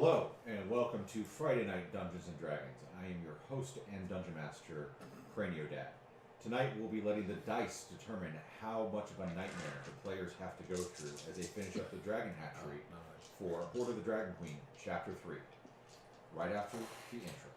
Hello, and welcome to Friday Night Dungeons & Dragons. I am your host and Dungeon Master, Craniodad. Tonight we'll be letting the dice determine how much of a nightmare the players have to go through as they finish up the Dragon Hatchery for Horde of the Dragon Queen, Chapter 3. Right after the intro.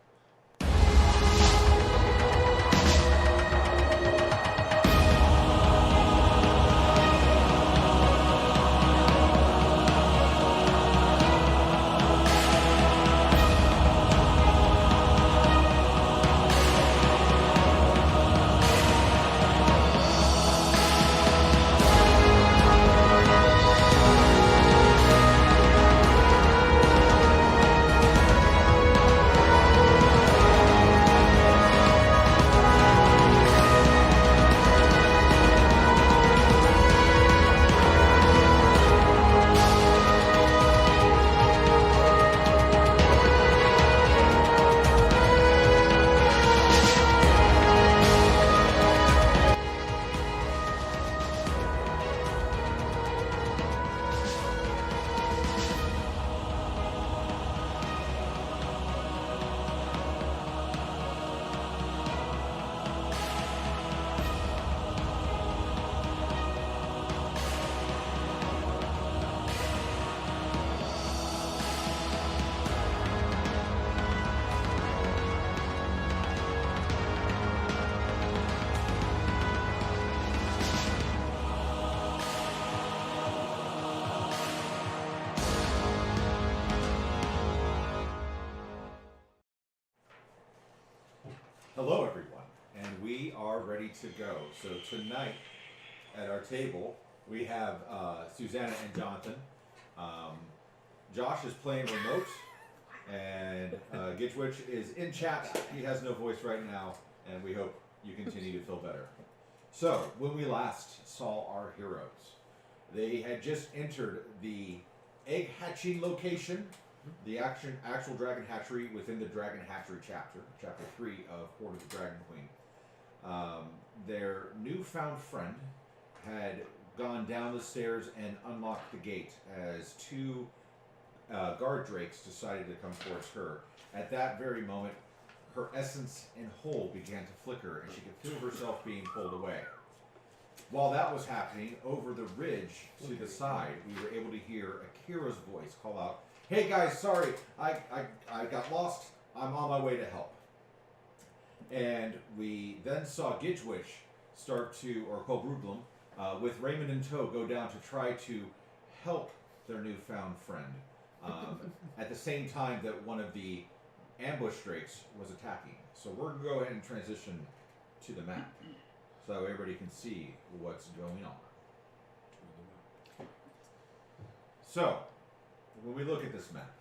Hello everyone, and we are ready to go. So tonight at our table we have Susanna and Jonathan. Josh is playing remote, and Gitchwitch is in chat. He has no voice right now, and we hope you continue to feel better. So when we last saw our heroes, they had just entered the egg hatching location, the actual Dragon Hatchery within the Dragon Hatchery chapter 3 of Horde of the Dragon Queen. Their newfound friend had gone down the stairs and unlocked the gate as two guard drakes decided to come towards her. At that very moment, her essence and whole began to flicker, and she could feel herself being pulled away. While that was happening, over the ridge to the side, we were able to hear Akira's voice call out, "Hey guys, sorry, I got lost. I'm on my way to help." And we then saw Gitchwitch start to, or Kobrudlum, with Raymond in tow, go down to try to help their newfound friend. At the same time that one of the ambush drakes was attacking. So we're going to go ahead and transition to the map so everybody can see what's going on. So, when we look at this map,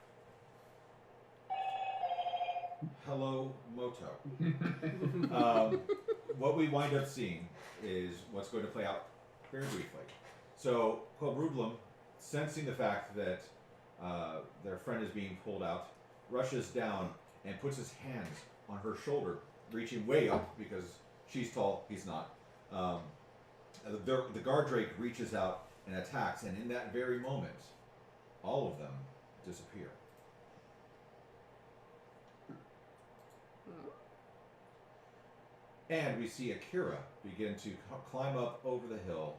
hello, Moto. What we wind up seeing is what's going to play out very briefly. So, Kobrudlum, sensing the fact that their friend is being pulled out, rushes down and puts his hands on her shoulder, reaching way up because she's tall, he's not. The guard drake reaches out and attacks, and in that very moment, all of them disappear. And we see Akira begin to climb up over the hill,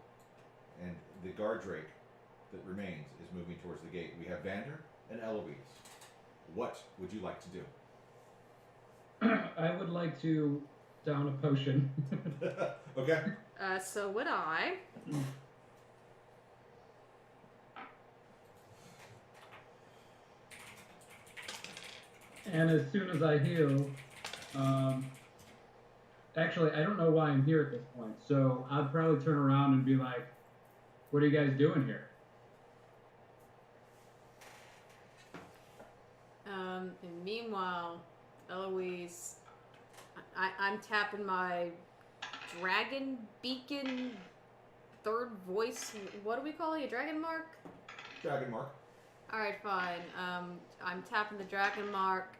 and the guard drake that remains is moving towards the gate. We have Vander and Eloise. What would you like to do? I would like to down a potion. Okay. So would I. And as soon as I heal, actually, I don't know why I'm here at this point, so I'd probably turn around and be like, "What are you guys doing here?" And meanwhile, Eloise, I'm tapping my dragon beacon third voice. What do we call it? A dragon mark? Dragon mark. Alright, fine. I'm tapping the dragon mark,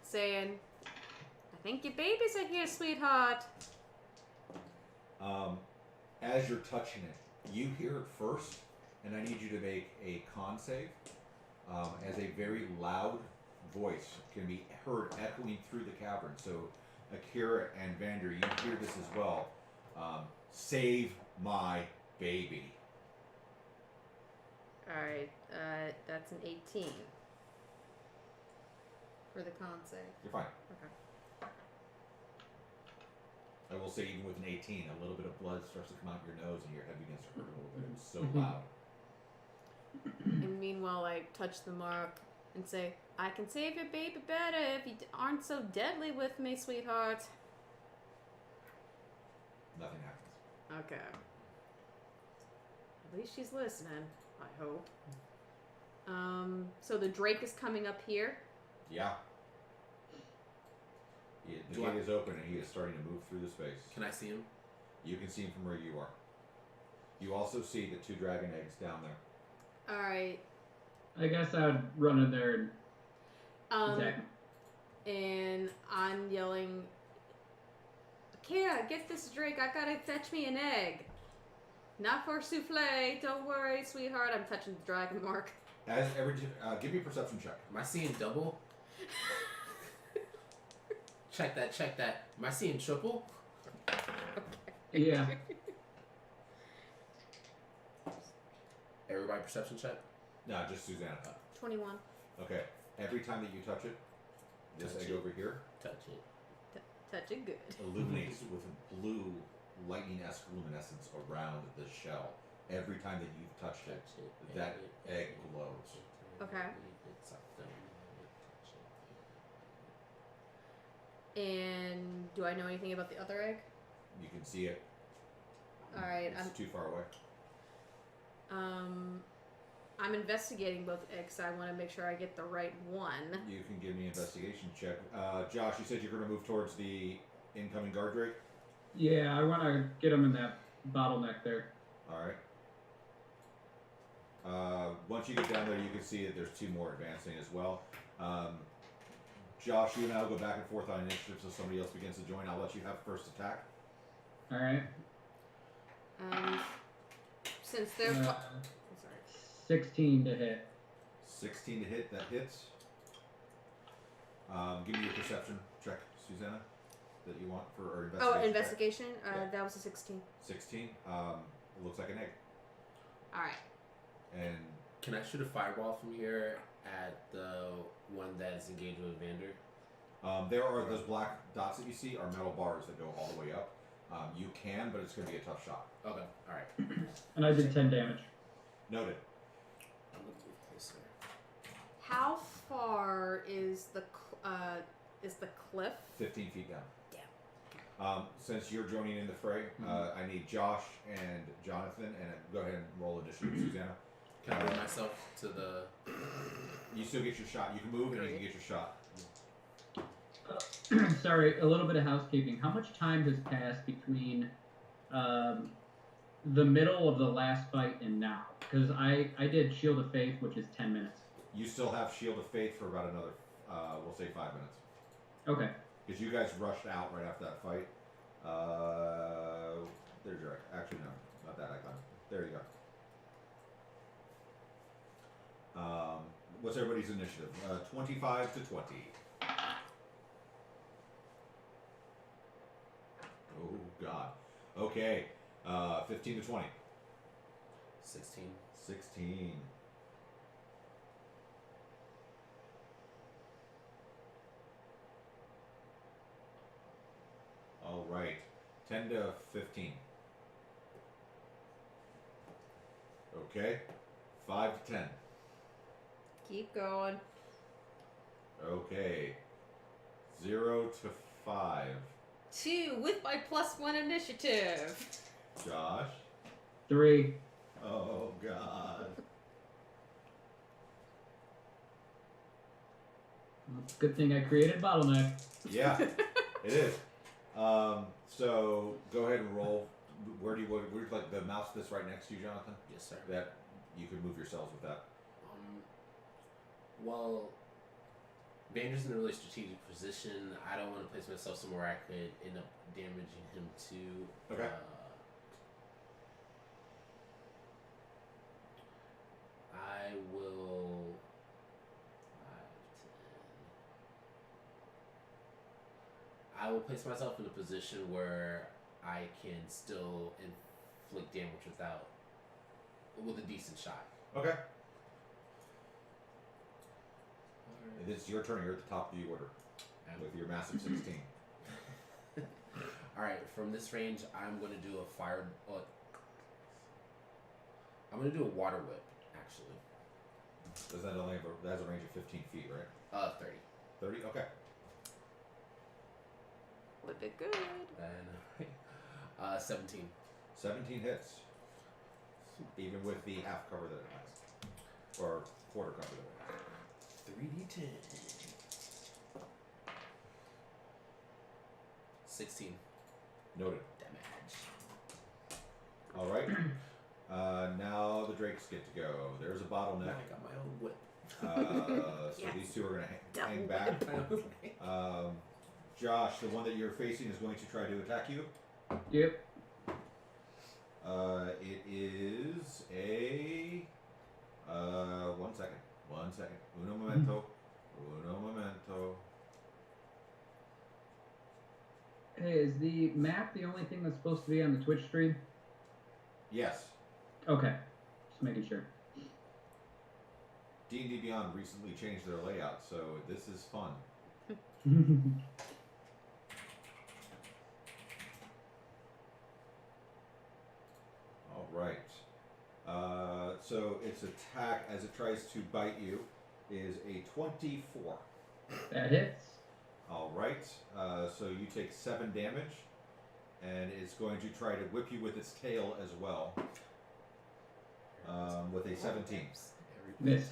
saying, "I think your babies are here, sweetheart." As you're touching it, you hear it first, and I need you to make a con save. as a very loud voice can be heard echoing through the cavern. So, Akira and Vander, you hear this as well. Save my baby. Alright, that's an 18. For the con save. You're fine. Okay. I will say, even with an 18, a little bit of blood starts to come out your nose and your head begins to hurt a little bit. It was so loud. And meanwhile, I touch the mark and say, I can save your baby better if you aren't so deadly with me, sweetheart. Nothing happens. Okay. At least she's listening, I hope. So the Drake is coming up here. Yeah. The gate is open and he is starting to move through the space. Can I see him? You can see him from where you are. You also see the 2 dragon eggs down there. Alright. I guess I would run in there and attack him. And I'm yelling, Kara, get this Drake. I gotta fetch me an egg. Not for souffle. Don't worry, sweetheart. I'm touching the dragon mark. Give me a perception check. Am I seeing double? Check that. Am I seeing triple? Yeah. Everybody perception check? No, just Susanna. 21. Okay. Every time that you touch it, this Touch egg it. over here Touch it. Touch it good. illuminates with a blue lightning-esque luminescence around the shell. Every time that you've touched it, that egg glows. Okay. And do I know anything about the other egg? You can see it. Alright, It's too far away. I'm investigating both eggs, so I want to make sure I get the right one. You can give me an investigation check. Josh, you said you're going to move towards the incoming guard drake? Yeah, I want to get him in that bottleneck there. Alright. Once you get down there, you can see that there's 2 more advancing as well. Josh, you and I will go back and forth on initiative so somebody else begins to join. I'll let you have first attack. Alright. Since they're... I'm sorry. 16 to hit. 16 to hit, that hits. Give me your perception check, Susanna, that you want for or investigation. Oh, investigation? Yeah. That was a 16. 16. It looks like an egg. Alright. And Can I shoot a fireball from here at the one that is engaged with Vander? there are those black dots that you see are metal bars that go all the way up. You can, but it's going to be a tough shot. Okay, alright. And I did 10 damage. Noted. I'm gonna move closer. How far is the cliff? 15 feet down. Damn. Since you're joining in the fray, I need Josh and Jonathan, and go ahead and roll initiative, Susanna. Can I move myself to the... You still get your shot. You can move and you can get your shot. Sorry, a little bit of housekeeping. How much time has passed between the middle of the last fight and now? Because I did Shield of Faith, which is 10 minutes. You still have Shield of Faith for about another, we'll say 5 minutes. Okay. Because you guys rushed out right after that fight. There's your... Actually, no. Not that icon. There you go. What's everybody's initiative? 25 to 20. Oh, God. Okay. 15 to 20. 16. 16. All right. 10 to 15. Okay. 5 to 10. Keep going. Okay. 0 to 5. 2 with my +1 initiative. Josh. 3. Oh, God. Good thing I created bottleneck. Yeah, it is. So go ahead and roll. Where's like the mouse that's right next to you, Jonathan? Yes, sir. That you can move yourselves with that. Well, Vander's in a really strategic position. I don't want to place myself somewhere I could end up damaging him too. Okay. I will I will place myself in a position where I can still inflict damage with a decent shot. Okay. It's your turn. You're at the top of the order with your massive 16. All right. From this range, I'm going to do a fire. I'm going to do a water whip. Actually. Does that only have that has a range of 15 feet, right? 30. 30. Okay. Whip it good. And 17. 17 hits. Even with the half cover that it has, or quarter cover that it has. 3d10. 16. Noted. Damage. All right. Now the drakes get to go. There's a bottleneck. I got my own whip. So Yes. these two are going to hang Double back. Josh, the one that you're facing is going to try to attack you. Yep. It is a 1 second. 1 second. Uno momento. Uno momento. Hey, is the map the only thing that's supposed to be on the Twitch stream? Yes. Okay. Just making sure. D&D Beyond recently changed their layout, so this is fun. All right. So its attack as it tries to bite you is a 24. That hits. All right. So you take 7 damage, and it's going to try to whip you with its tail as well. With a 17. Miss.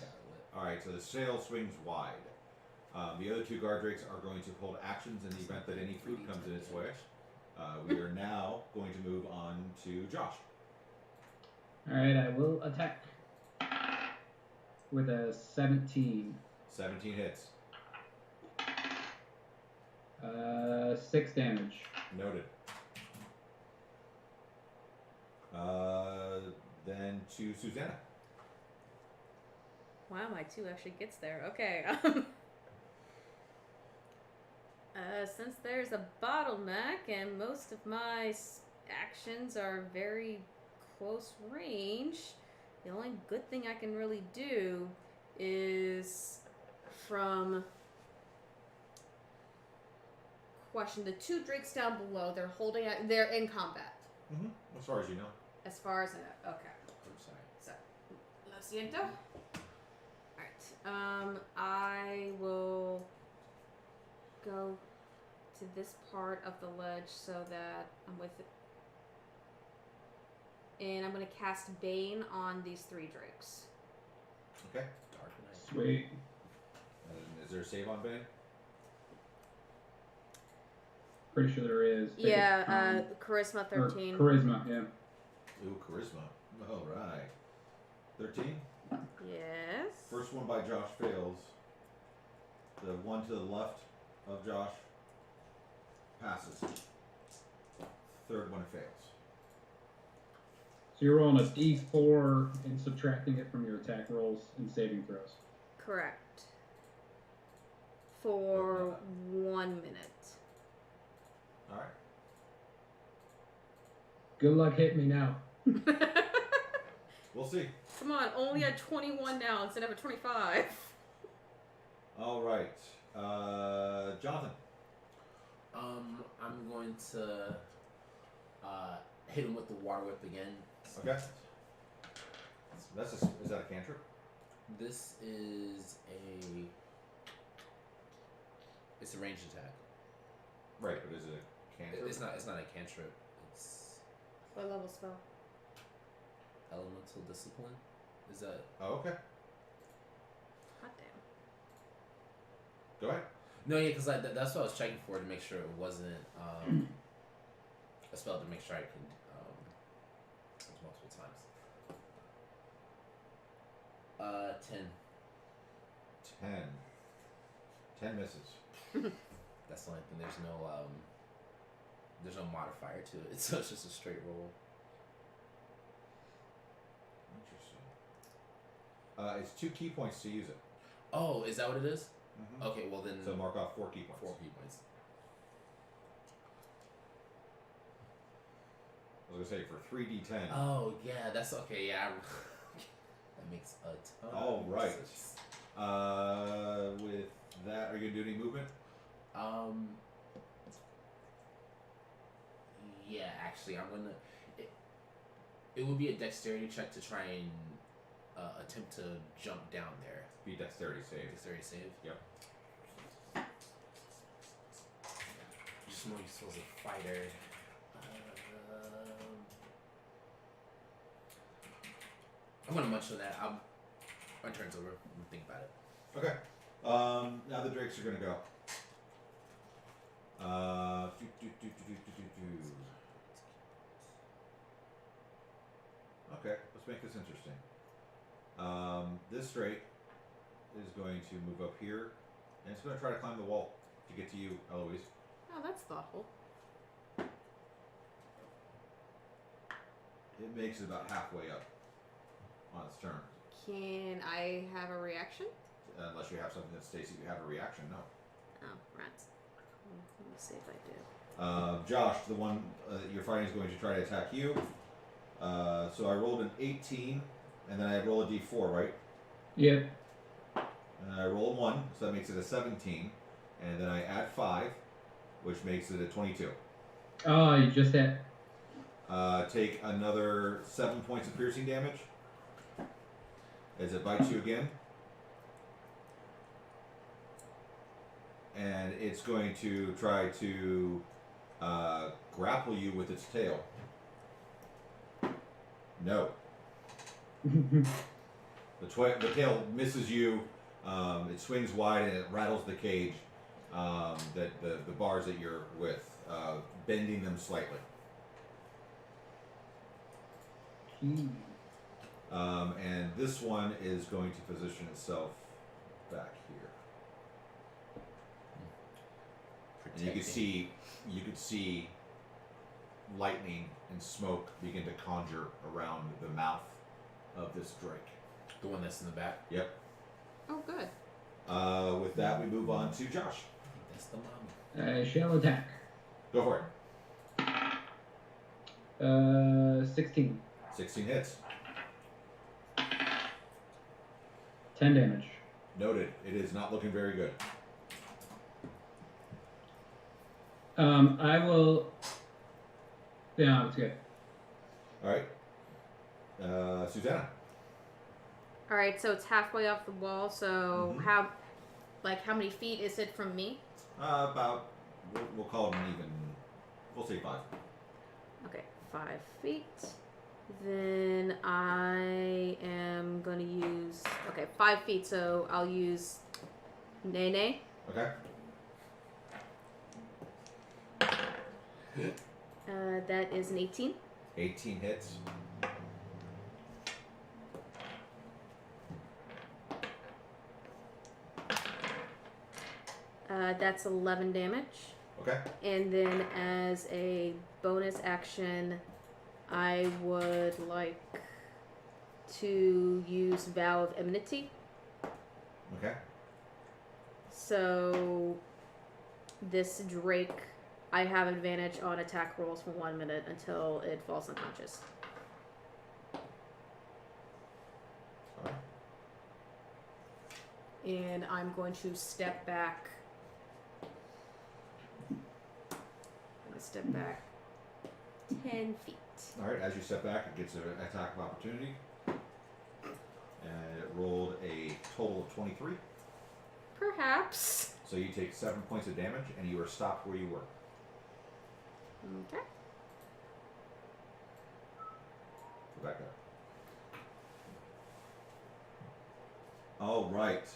All right. So the sail swings wide. The other 2 guard drakes are going to hold actions in the event that any food comes in its way. We are now going to move on to Josh. Alright, I will attack with a 17. 17 hits. 6 damage. Noted. Then to Susanna. Wow, my 2 actually gets there. Okay. Since there's a bottleneck and most of my actions are very close range, the only good thing I can really do is from question the 2 drakes down below. They're in combat. Mm-hmm. As far as you know. As far as I know. Okay. I'm sorry. So, lo siento. Alright. I will go to this part of the ledge so that I'm with it. And I'm going to cast Bane on these 3 drakes. Okay. Dark Knight. Sweet. And is there a save on Bane? Pretty sure there is. Yeah, Charisma 13. Charisma, yeah. Ooh, charisma. All right. 13. Yes. First one by Josh fails. The one to the left of Josh passes. Third one fails. So you're rolling a d4 and subtracting it from your attack rolls and saving throws. Correct. For 1 minute. All right. Good luck hitting me now. We'll see. Come on, only at 21 now instead of a 25. All right. Jonathan. I'm going to hit him with the water whip again. Okay. Is that a cantrip? This is it's a ranged attack. Right, but is it a cantrip? It's not a cantrip. It's What level spell? elemental discipline. Is that? Oh, okay. Hot damn. Go ahead. No, yeah, because that's what I was checking for to make sure it wasn't a spell to make sure I could multiple times. 10. 10. 10 misses. That's the only thing. There's no modifier to it, so it's just a straight roll. Interesting. It's 2 key points to use it. Oh, is that what it is? Mm-hmm. Okay, well then. So mark off 4 key points. 4 key points. I was gonna say for 3d10. Oh yeah, that's okay. Yeah, that makes a ton. All of right. sense. With that, are you gonna do any movement? Yeah, actually, I'm gonna. It would be a dexterity check to try and attempt to jump down there. Be dexterity save. Dexterity save. Yep. Just more useful as a fighter. I'm gonna munch on that. My turn's over. I'm gonna think about it. Okay. Now the drakes are gonna go. Okay, let's make this interesting. This drake is going to move up here, and it's going to try to climb the wall to get to you, Eloise. Oh, that's thoughtful. It makes it about halfway up on its turn. Can I have a reaction? Unless you have something that states that you have a reaction, no. Oh, rats. Let me see if I do. Josh, the one you're fighting is going to try to attack you. So I rolled an 18, and then I roll a d4, right? Yep. And I roll a 1, so that makes it a 17. And then I add 5, which makes it a 22. Oh, you just hit. Take another 7 points of piercing damage as it bites you again. And it's going to try to grapple you with its tail. No. The tail misses you. It swings wide and it rattles the cage, that the bars that you're with, bending them slightly. And this one is going to position itself back here. And you could see lightning and smoke begin to conjure around the mouth of this drake. The one that's in the back. Yep. Oh, good. With that, we move on to Josh. That's the mom. I shall attack. Go for it. 16. 16 hits. 10 damage. Noted. It is not looking very good. I will. Yeah, it's good. All right. Susanna. All right, so it's halfway off the wall. So Mhm. how many feet is it from me? About, we'll call it an even, we'll say 5. Okay, 5 feet. Then I am gonna use 5 feet. So I'll use Nene. Okay. That is an 18. 18 hits. That's 11 damage. Okay. And then as a bonus action, I would like to use Vow of Enmity. Okay. So this Drake, I have advantage on attack rolls for 1 minute until it falls unconscious. All right. And I'm going to step back. I'm going to step back 10 feet. All right. As you step back, it gets an attack of opportunity. And it rolled a total of 23. Perhaps. So you take 7 points of damage, and you are stopped where you were. Okay. Go back up. All right.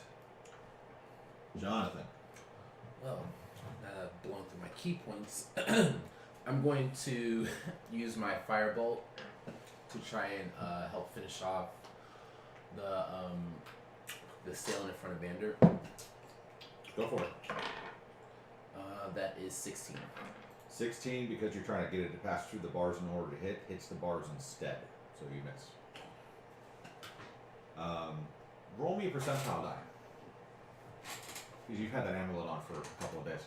Jonathan. Well, now that I've blown through my key points, I'm going to use my firebolt to try and help finish off the assailant in front of Vander. Go for it. That is 16. 16, because you're trying to get it to pass through the bars in order to hit, hits the bars instead. So you miss. Roll me a percentile die. Because you've had that amulet on for a couple of days.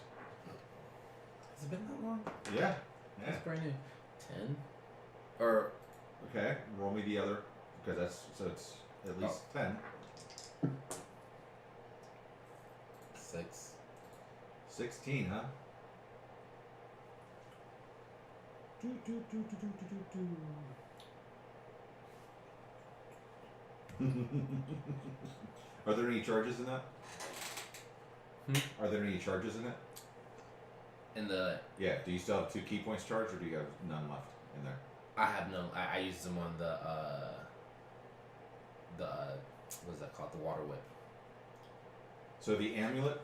Has it been that long? Yeah. It's brand new. 10. Or Okay, roll me the other, because it's at least 10. 6. 16, huh? Are there any charges in that? Are there any charges in it? In the Yeah. Do you still have 2 key points charged, or do you have none left in there? I have no. I used them on the what is that called? The water whip. So the amulet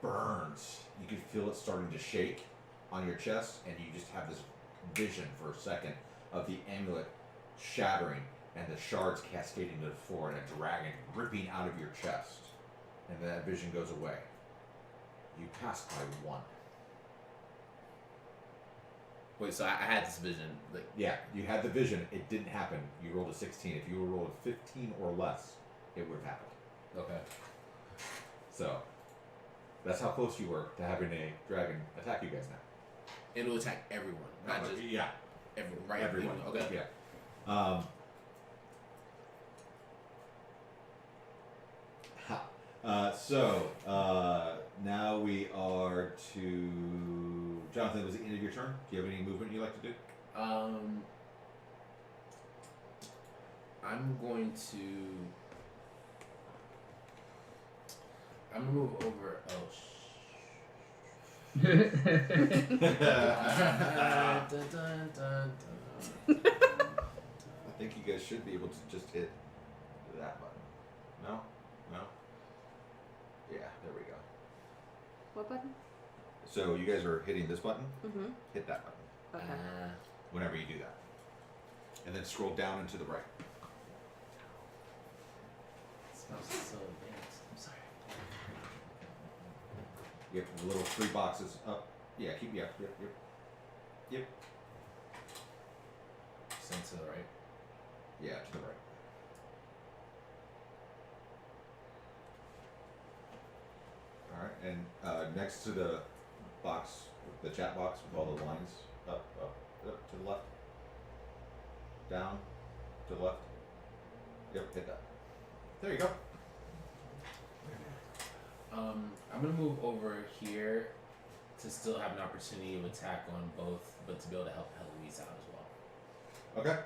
burns. You can feel it starting to shake on your chest, and you just have this vision for a second of the amulet shattering and the shards cascading to the floor and a dragon ripping out of your chest. And then that vision goes away. You passed by 1. Wait, so I had this vision. Like, Yeah, you had the vision. It didn't happen. You rolled a 16. If you were rolled a 15 or less, it would have happened. okay. So, that's how close you were to having a dragon attack you guys now. It'll attack everyone, not just Yeah, everyone. Right? everyone. Okay. Yeah. Now we are to Jonathan. Was the end of your turn? Do you have any movement you'd like to do? I'm gonna move over. Oh. Dun, dun, dun, dun. I think you guys should be able to just hit that button. No? No? Yeah, there we go. What button? So you guys are hitting this button? Mm-hmm. Hit that button Okay. whenever you do that. And then scroll down and to the right. Smells so advanced. I'm sorry. Yep, the little 3 boxes up. Yeah, keep, yep. Send to the right. Yeah, to the right. Alright, and next to the box, the chat box with all the lines, up, to the left. Down, to the left. Yep, hit that. There you go. I'm gonna move over here to still have an opportunity to attack on both, but to be able to help Heloise out as well. Okay.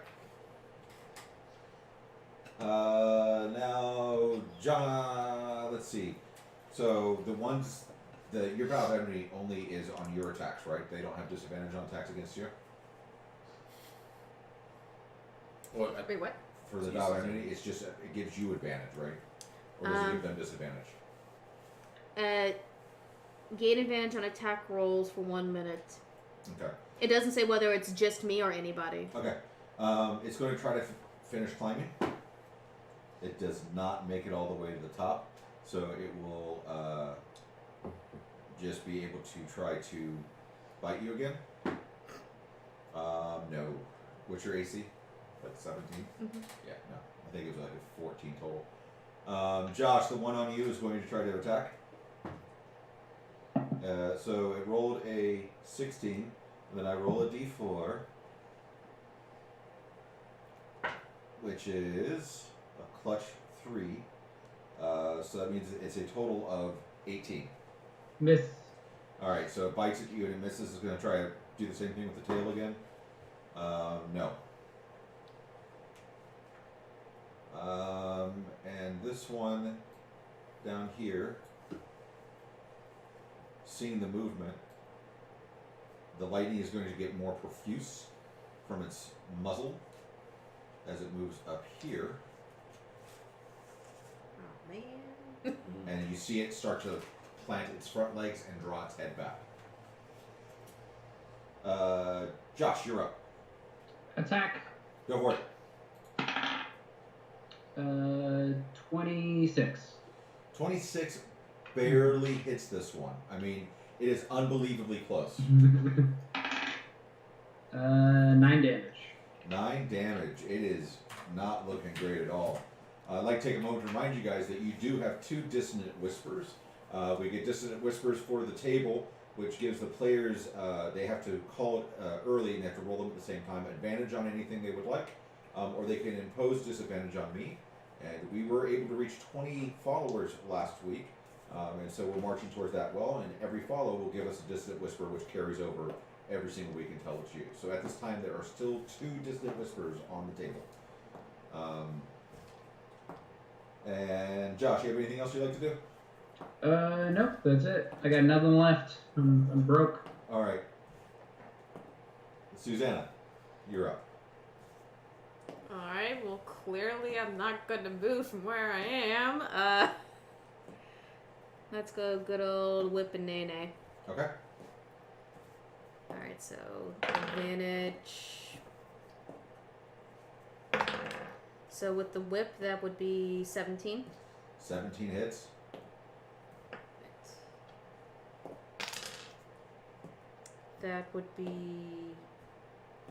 Now, John, let's see. So the ones that your power of enemy only is on your attacks, right? They don't have disadvantage on attacks against you. Or Wait, what? For the power of enemy, it's just it gives you advantage, right? Or does it give them disadvantage? Gain advantage on attack rolls for 1 minute. Okay. It doesn't say whether it's just me or anybody. Okay. It's going to try to finish climbing. It does not make it all the way to the top, so it will just be able to try to bite you again. No. What's your AC? Like 17? Mm-hmm. Yeah, no. I think it was like a 14 total. Josh, the one on you is going to try to attack. So it rolled a 16, and then I roll a d4, which is a clutch 3. So that means it's a total of 18. Miss. Alright, so it bites at you and it misses. It's going to try to do the same thing with the tail again. No. And this one down here, seeing the movement, the lightning is going to get more profuse from its muzzle as it moves up here, Oh, man. and you see it start to plant its front legs and draw its head back. Josh, you're up. Attack. Go for it. 26. 26 barely hits this one. I mean, it is unbelievably close. 9 damage. 9 damage. It is not looking great at all. I'd like to take a moment to remind you guys that you do have 2 dissonant whispers. We get dissonant whispers for the table, which gives the players, they have to call it early and they have to roll them at the same time, advantage on anything they would like, or they can impose disadvantage on me. And we were able to reach 20 followers last week, and so we're marching towards that well, and every follow will give us a Dissident Whisper, which carries over every single week until it's used. So at this time, there are still 2 Dissident Whispers on the table. And Josh, you have anything else you'd like to do? Nope, that's it. I got nothing left. I'm broke. All right. Susanna, you're up. Alright, well, clearly I'm not going to move from where I am. Let's go good old whip and nay-nay. Okay. Alright, so advantage. So with the whip, that would be 17. 17 hits. That would be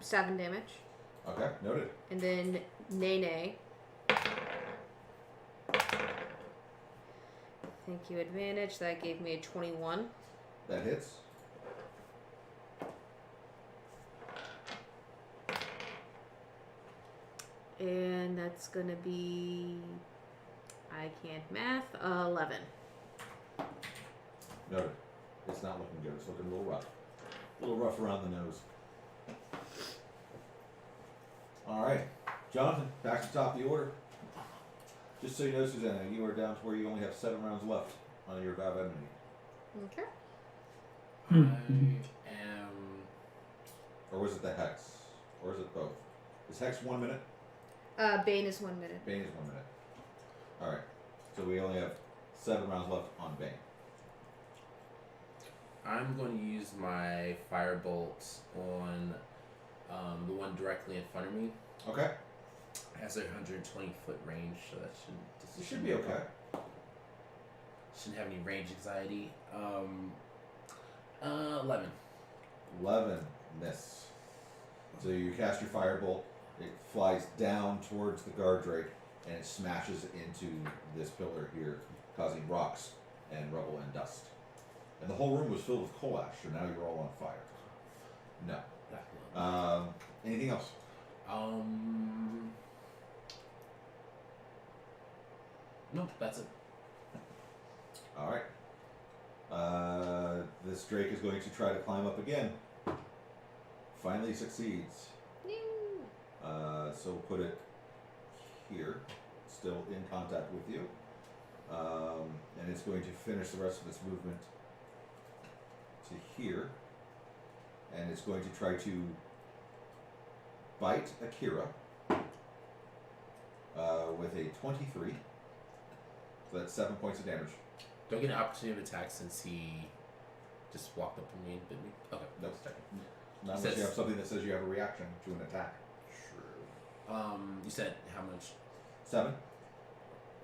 7 damage. Okay, noted. And then nay-nay. Thank you, advantage. That gave me a 21. That hits. And that's gonna be, I can't math, 11. Noted. It's not looking good. It's looking a little rough. A little rough around the nose. All right. Jonathan, back to the top of the order. Just so you know, Susanna, you are down to where you only have 7 rounds left on your Vow of Enmity. Okay. I am. Or was it the Hex? Or is it both? Is Hex 1 minute? Bane is 1 minute. Bane is 1 minute. All right. So we only have 7 rounds left on Bane. I'm going to use my firebolt on the one directly in front of me. Okay. It has a 120-foot range, so that It should be okay. Shouldn't have any range anxiety. 11. 11 miss. So you cast your firebolt. It flies down towards the guard drake and it smashes into this pillar here, causing rocks and rubble and dust. And the whole room was filled with coal ash, so now you're all on fire. No. Anything else? No, that's it. All right. This drake is going to try to climb up again. Finally succeeds. So we'll put it here, still in contact with you. And it's going to finish the rest of its movement to here. And it's going to try to bite Akira with a 23. So that's 7 points of damage. Do I get an opportunity to attack since he just walked up to me and bit me? Okay, Nope. that's checking. Not unless you have something that says you have a reaction to an attack. You said how much? 7.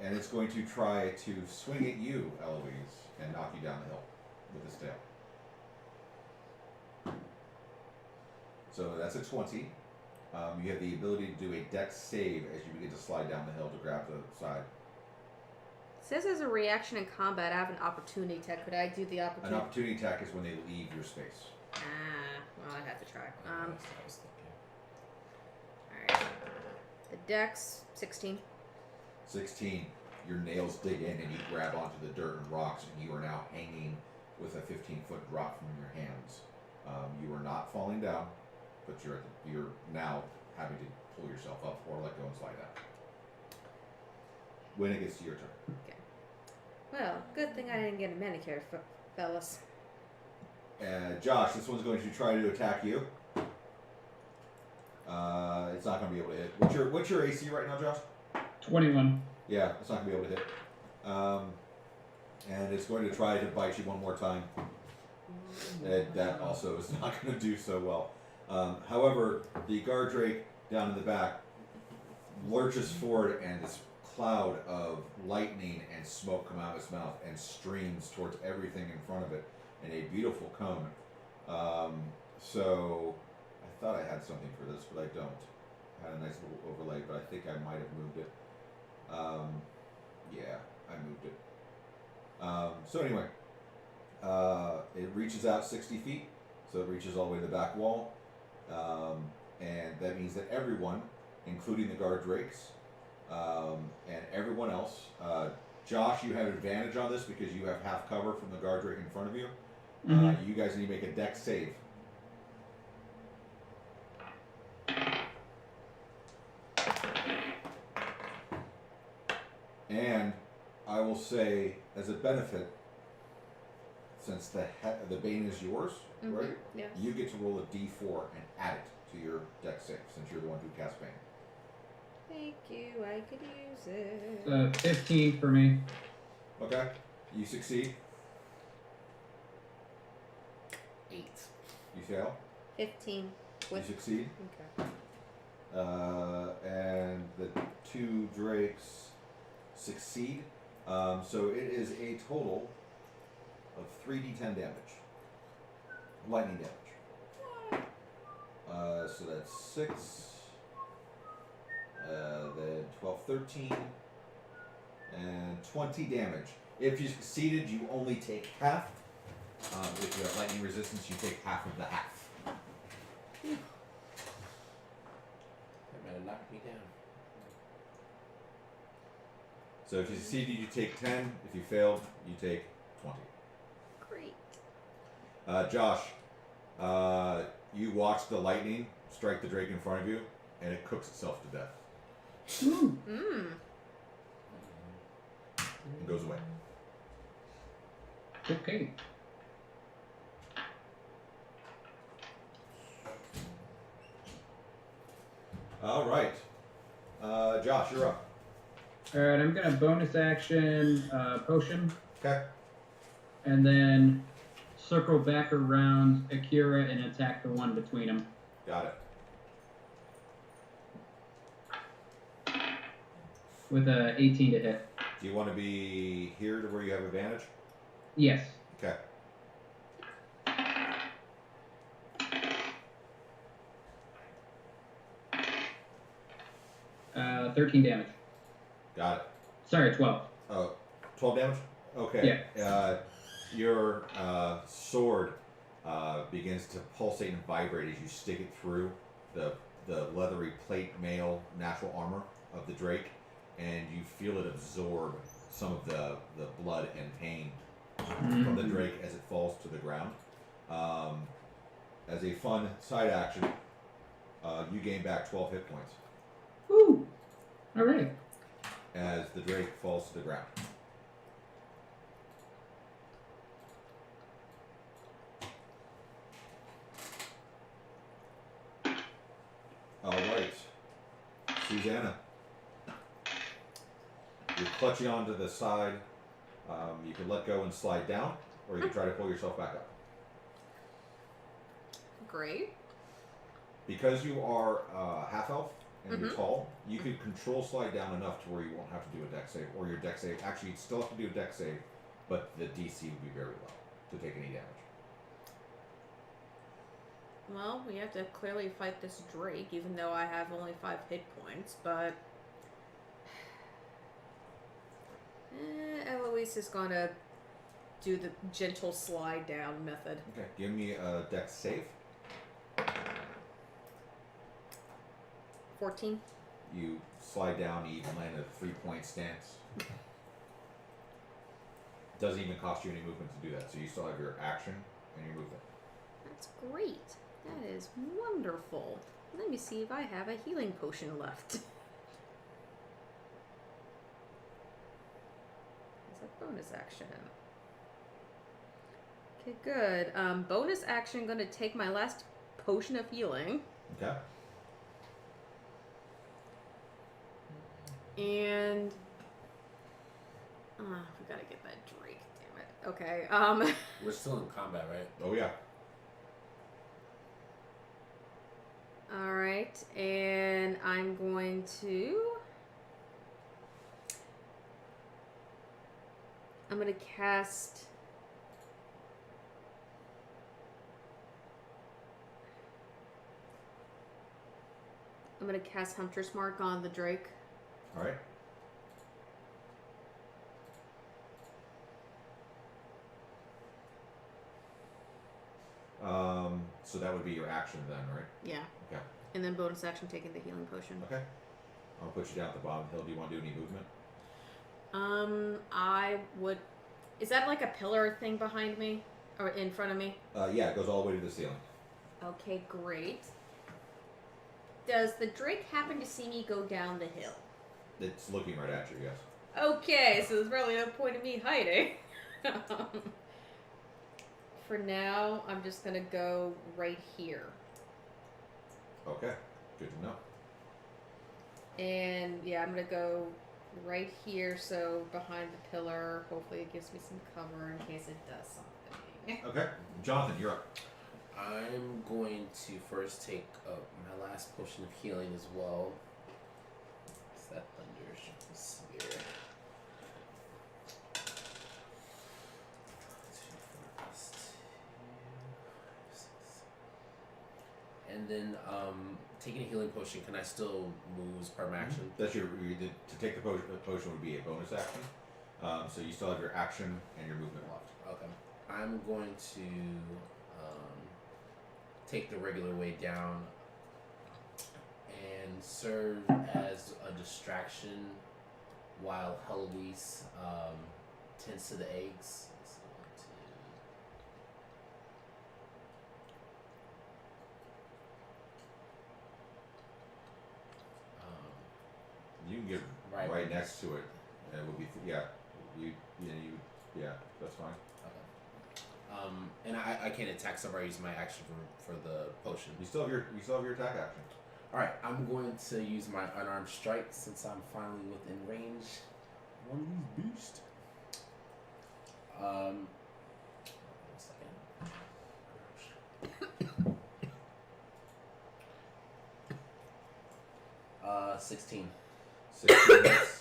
And it's going to try to swing at you, Eloise, and knock you down the hill with its tail. So that's a 20. You have the ability to do a dex save as you begin to slide down the hill to grab the side. It says as a reaction in combat, I have an opportunity attack. Could I do the An opportunity? opportunity attack is when they leave your space. Well, I have to try. That's what I was thinking. Alright. The dex, 16. 16. Your nails dig in and you grab onto the dirt and rocks, and you are now hanging with a 15-foot drop from your hands. You are not falling down, but you're now having to pull yourself up or let go and slide out. When it gets to your turn. Okay. Well, good thing I didn't get a manicure, fellas. Josh, this one's going to try to attack you. It's not going to be able to hit. What's your AC right now, Josh? 21. Yeah, it's not going to be able to hit. And it's going to try to bite you one more time. And that also is not going to do so well. However, the guard drake down in the back lurches forward, and this cloud of lightning and smoke come out of its mouth and streams towards everything in front of it in a beautiful cone. So I thought I had something for this, but I don't. I had a nice little overlay, but I think I might have moved it. Yeah, I moved it. So anyway, it reaches out 60 feet, so it reaches all the way to the back wall. And that means that everyone, including the guard drakes, and everyone else, Josh, you have advantage on this because you have half cover from the guard drake in front of you. Mhm. You guys need to make a dex save. And I will say, as a benefit, since the bane is yours, right? Yes. You get to roll a d4 and add it to your dex save, since you're the one who cast bane. Thank you. I could use it. 15 for me. Okay, you succeed. 8. You fail. 15. You succeed. Okay. And the 2 drakes succeed. So it is a total of 3d10 damage. Lightning damage. So that's 6. Then 12, 13. And 20 damage. If you succeeded, you only take half. If you have lightning resistance, you take half of the half. That might have knocked me down. So if you succeeded, you take 10. If you failed, you take 20. Great. Josh, you watch the lightning strike the drake in front of you, and it cooks itself to death Ooh. Mmm. and goes away. Okay. All right. Josh, you're up. Alright, I'm gonna bonus action potion, Okay. and then circle back around Akira and attack the one between them. Got it. With a 18 to hit. Do you want to be here to where you have advantage? Yes. Okay. 13 damage. Got it. Sorry, 12. Oh, 12 damage? Okay. Yeah. Your sword begins to pulsate and vibrate as you stick it through the leathery plate mail natural armor of the drake, and you feel it absorb some of the blood and pain from the drake as it falls to the ground. As a fun side action, you gain back 12 hit points Woo! Alright. as the drake falls to the ground. All right, Susanna. You're clutching onto the side. You can let go and slide down, or you can try to pull yourself back up. Great. Because you are half elf and you're tall, you could control slide down enough to where you won't have to do a dex save, or your dex save. Actually, you'd still have to do a dex save, but the DC would be very low to take any damage. Well, we have to clearly fight this drake, even though I have only 5 hit points, but... Eloise is gonna do the gentle slide down method. Okay, give me a dex save. 14. You slide down, you even land a 3-point stance. Doesn't even cost you any movement to do that, so you still have your action and your movement. That's great. That is wonderful. Let me see if I have a healing potion left. It's a bonus action. Okay, good. Bonus action, gonna take my last potion of healing. Okay. And we gotta get that drake, damn it. Okay, We're still in combat, right? Oh yeah. alright, and I'm going to cast Hunter's Mark on the drake. All right. So that would be your action then, right? Yeah. Okay. And then bonus action taking the healing potion. Okay. I'll put you down at the bottom of the hill. Do you want to do any movement? I would. Is that like a pillar thing behind me or in front of me? Yeah, it goes all the way to the ceiling. Okay, great. Does the Drake happen to see me go down the hill? It's looking right at you, yes. Okay, so there's really no point in me hiding. For now, I'm just gonna go right here. Okay, good to know. And yeah, I'm gonna go right here, so behind the pillar. Hopefully it gives me some cover in case it does something. Okay, Jonathan, you're up. I'm going to first take my last potion of healing as well. Is that Thunder Sphere? And then taking a healing potion, can I still move as part of my action? That's to take the potion would be a bonus action. So you still have your action and your movement left. Okay. I'm going to take the regular way down and serve as a distraction while Heloise tends to the eggs. You can get right next to it, and it would be yeah. That's fine. Okay. And I can't attack somebody using my action for the potion. You still have your attack action. All right, I'm going to use my unarmed strike since I'm finally within range. One of these beasts. One second. 16. 16 hits.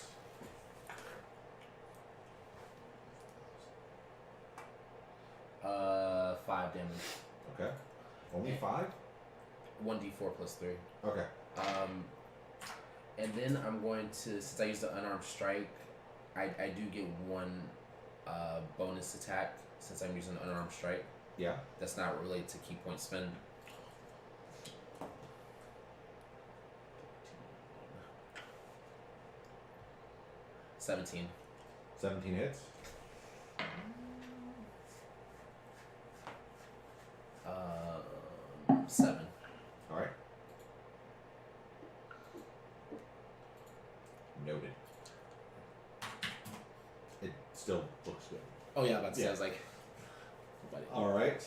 Five damage. Okay. Only 5? 1d4 plus 3. Okay. And then I'm going to, since I used the unarmed strike, I do get one bonus attack since I'm using the unarmed strike. Yeah. That's not related to key point spend. $17. 17 hits. 7. All right. Noted. It still looks good. Oh yeah, that's Yeah. I was like. All right.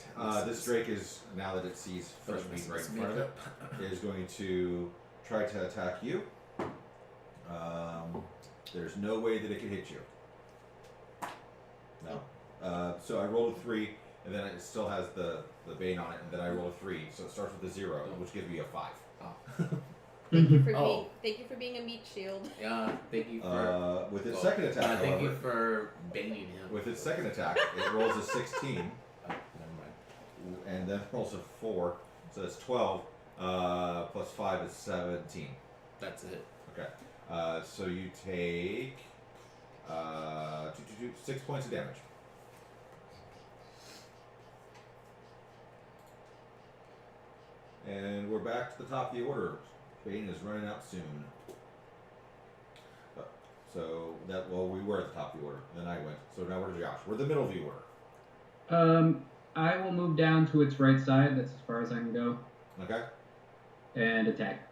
This Drake is, now that it sees fresh meat right in front of it, is going to try to attack you. There's no way that it can hit you. No. So I rolled a 3, and then it still has the bane on it, and then I roll a 3, so it starts with a 0, which gives me a 5. Thank you for Oh. being. Thank you for being a meat shield. Yeah, thank you for. With its second attack, thank you however, for baning him. with its second attack, it rolls a 16, Oh, never mind. and then rolls a 4, so that's 12. Plus 5 is 17. That's it. Okay. So you take 6 points of damage. And we're back to the top of the order. Bane is running out soon. So that, well, we were at the top of the order. Then I went. So now we're Josh. We're the middle of the order. I will move down to its right side. That's as far as I can go. Okay. And attack.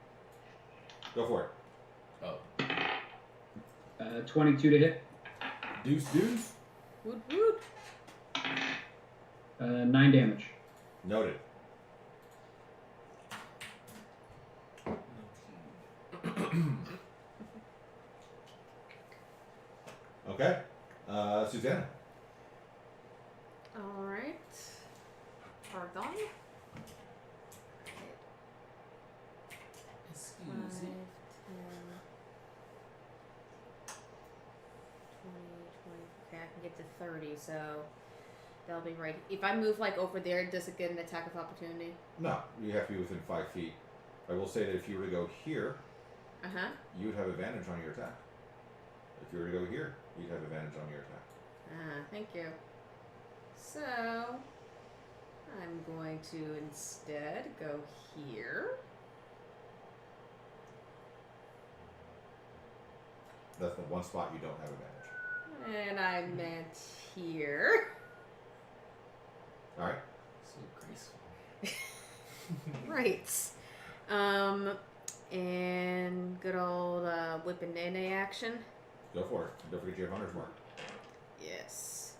Go for it. Oh. 22 to hit. Deuce. Woot woot. 9 damage. Noted. Okay. Susanna. All right. Pardon. Excuse 5, 10, 20, me. 20. Okay, I can get to 30, so that'll be right. If I move like over there, does it get an attack of opportunity? No, you have to be within 5 feet. I will say that if you were to go here, you would have advantage on your attack. If you were to go here, you'd have advantage on your attack. Thank you. So I'm going to instead go here. That's the one spot you don't have advantage. And I meant here. All right. So graceful. Right. And good old whip and nay action. Go for it. Don't forget your hunter's mark. Yes.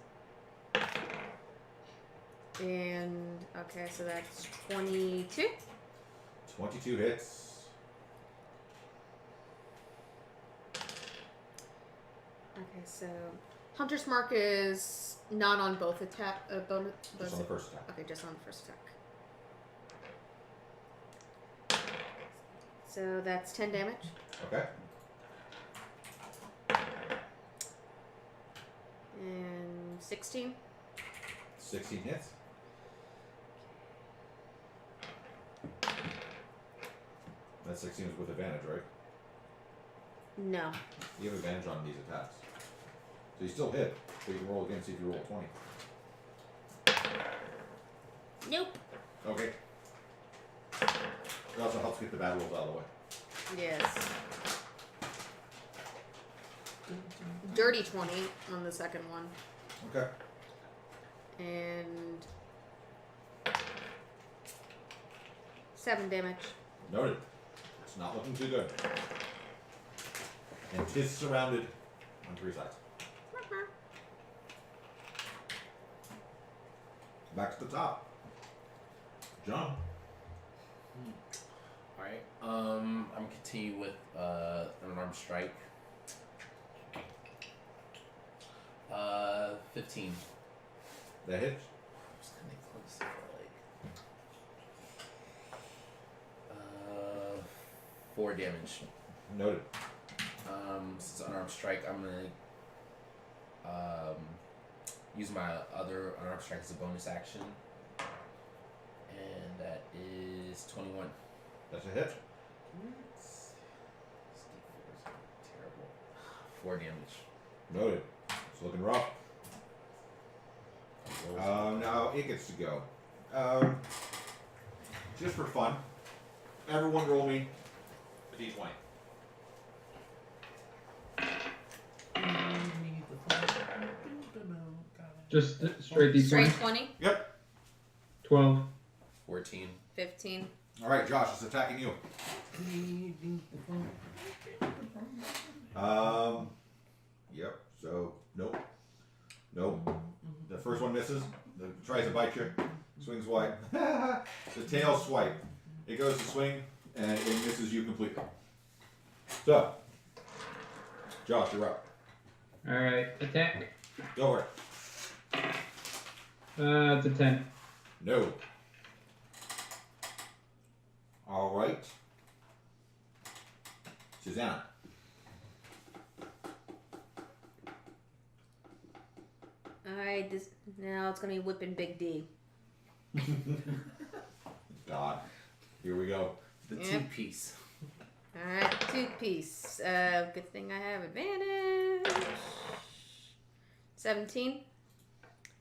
And okay, so that's 22. 22 hits. Okay, so Hunter's Mark is not on both attack bonus. Just on the first attack. Okay, just on the first attack. So that's 10 damage. Okay. And 16. 16 hits. That 16 is with advantage, right? No. You have advantage on these attacks. So you still hit, but you can roll again, see if you roll 20. Nope. Okay. It also helps get the bad rolls out of the way. Yes. Dirty 20 on the second one. Okay. And 7 damage. Noted. It's not looking too good. And tis surrounded on 3 sides. Back to the top. John. Alright. I'm gonna continue with an unarmed strike. 15. That hits. Just kind of close for like 4 damage. Noted. Since it's unarmed strike, I'm gonna use my other unarmed strike as a bonus action, and that is 21. That's a hit. Terrible. 4 damage. Noted. It's looking rough. Now it gets to go. Just for fun, everyone roll me a d20. Just straight D20. Straight 20. Yep. 12. 14. 15. All right, Josh, it's attacking you. Yep. So nope. Nope. The first one misses. Tries to bite you. Swings wide. The tail swipe. It goes to swing and it misses you completely. So, Josh, you're up. Alright, attack. Go for it. It's a 10. No. All right. Susanna. Now it's gonna be whipping Big D. God. Here we go. The Yep. 2-piece. Alright, 2-piece. Good thing I have advantage. 17.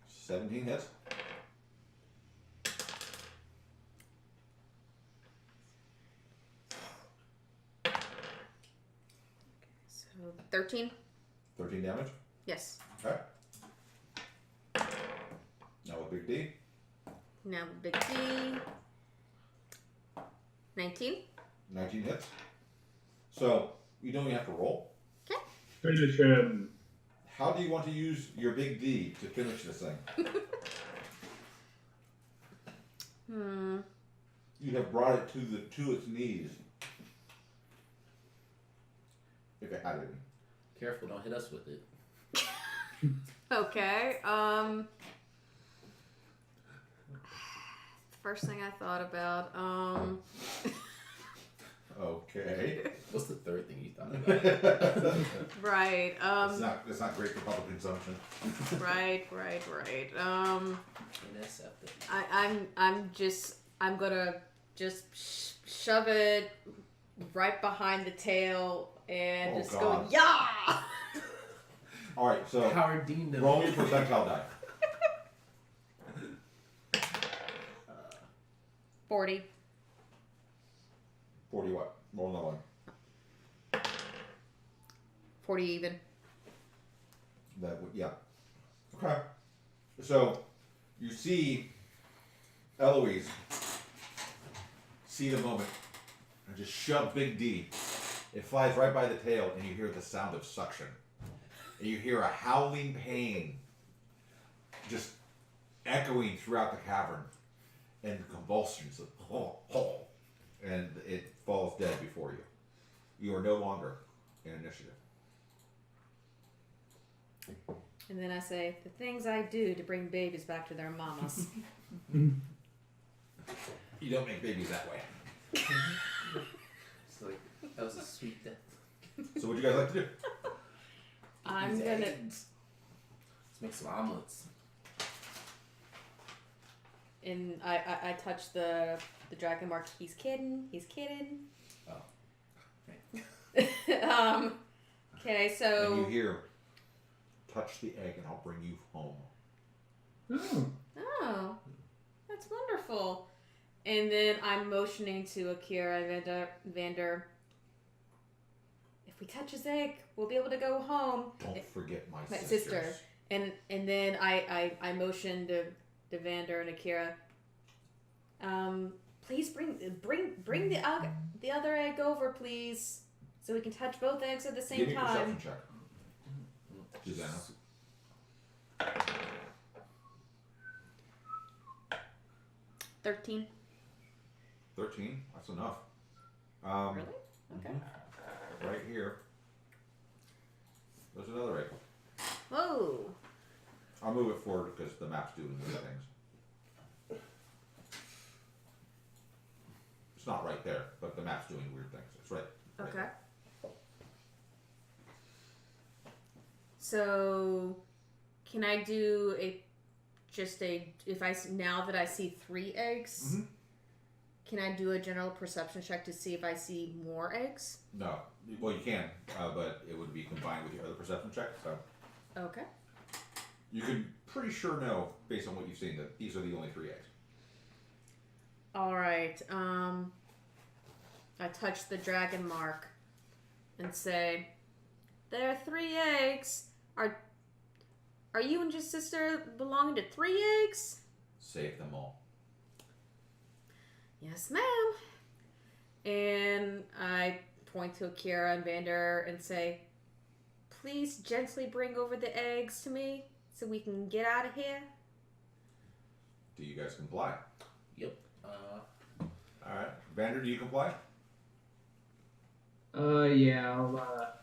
17 hits. So 13. 13 damage. Yes. Okay. Now with Big D. Now Big D. 19. 19 hits. So, you don't even have to roll. Okay. Finish him. How do you want to use your Big D to finish this thing? You have brought it to its knees. If it had any. Careful, don't hit us with it. Okay. First thing I thought about. Okay. What's the third thing you thought about? Right. It's not great for public consumption. Right. NSF. I'm gonna just shove it right behind the tail and Oh, just God. go yeah. All right, so Howard Dean. roll me a percentile die. 40. 40 what? Roll another one. 40 even. That would, yeah. Okay. So, you see Eloise see the moment and just shove Big D. It flies right by the tail, and you hear the sound of suction. And you hear a howling pain just echoing throughout the cavern, and convulsions of and it falls dead before you. You are no longer in initiative. And then I say, the things I do to bring babies back to their mamas. You don't make babies that way. It's like, that was a sweet death. So what do you guys like to do? I'm These gonna... eggs. Let's make some omelets. And I touch the dragon mark. He's kidding. He's kidding. Oh. Okay, And so... you hear, touch the egg and I'll bring you home. Oh. Oh, that's wonderful. And then I'm motioning to Akira and Vander. If we touch his egg, we'll be able to go home. Don't forget my My sisters. sister. And then I motion to Vander and Akira. Please bring the other egg over, please, so we can touch both eggs at the same Give me a time. perception check. Susanna. 13. 13? That's enough. Really? Okay. Right here. There's another egg. Whoa. I'll move it forward because the map's doing weird things. It's not right there, but the map's doing weird things. It's right. Okay. there. So, can I do now that I see 3 eggs, Mhm. can I do a general perception check to see if I see more eggs? No. Well, you can, but it would be combined with your other perception check. So Okay. you can pretty sure know, based on what you've seen, that these are the only 3 eggs. All right. I touch the dragon mark and say, "There are 3 eggs. Are you and your sister belonging to 3 eggs?" Save them all. Yes, ma'am. And I point to Akira and Vander and say, "Please gently bring over the eggs to me so we can get out of here." Do you guys comply? Yep. Alright. Vander, do you comply? Yeah, I'll,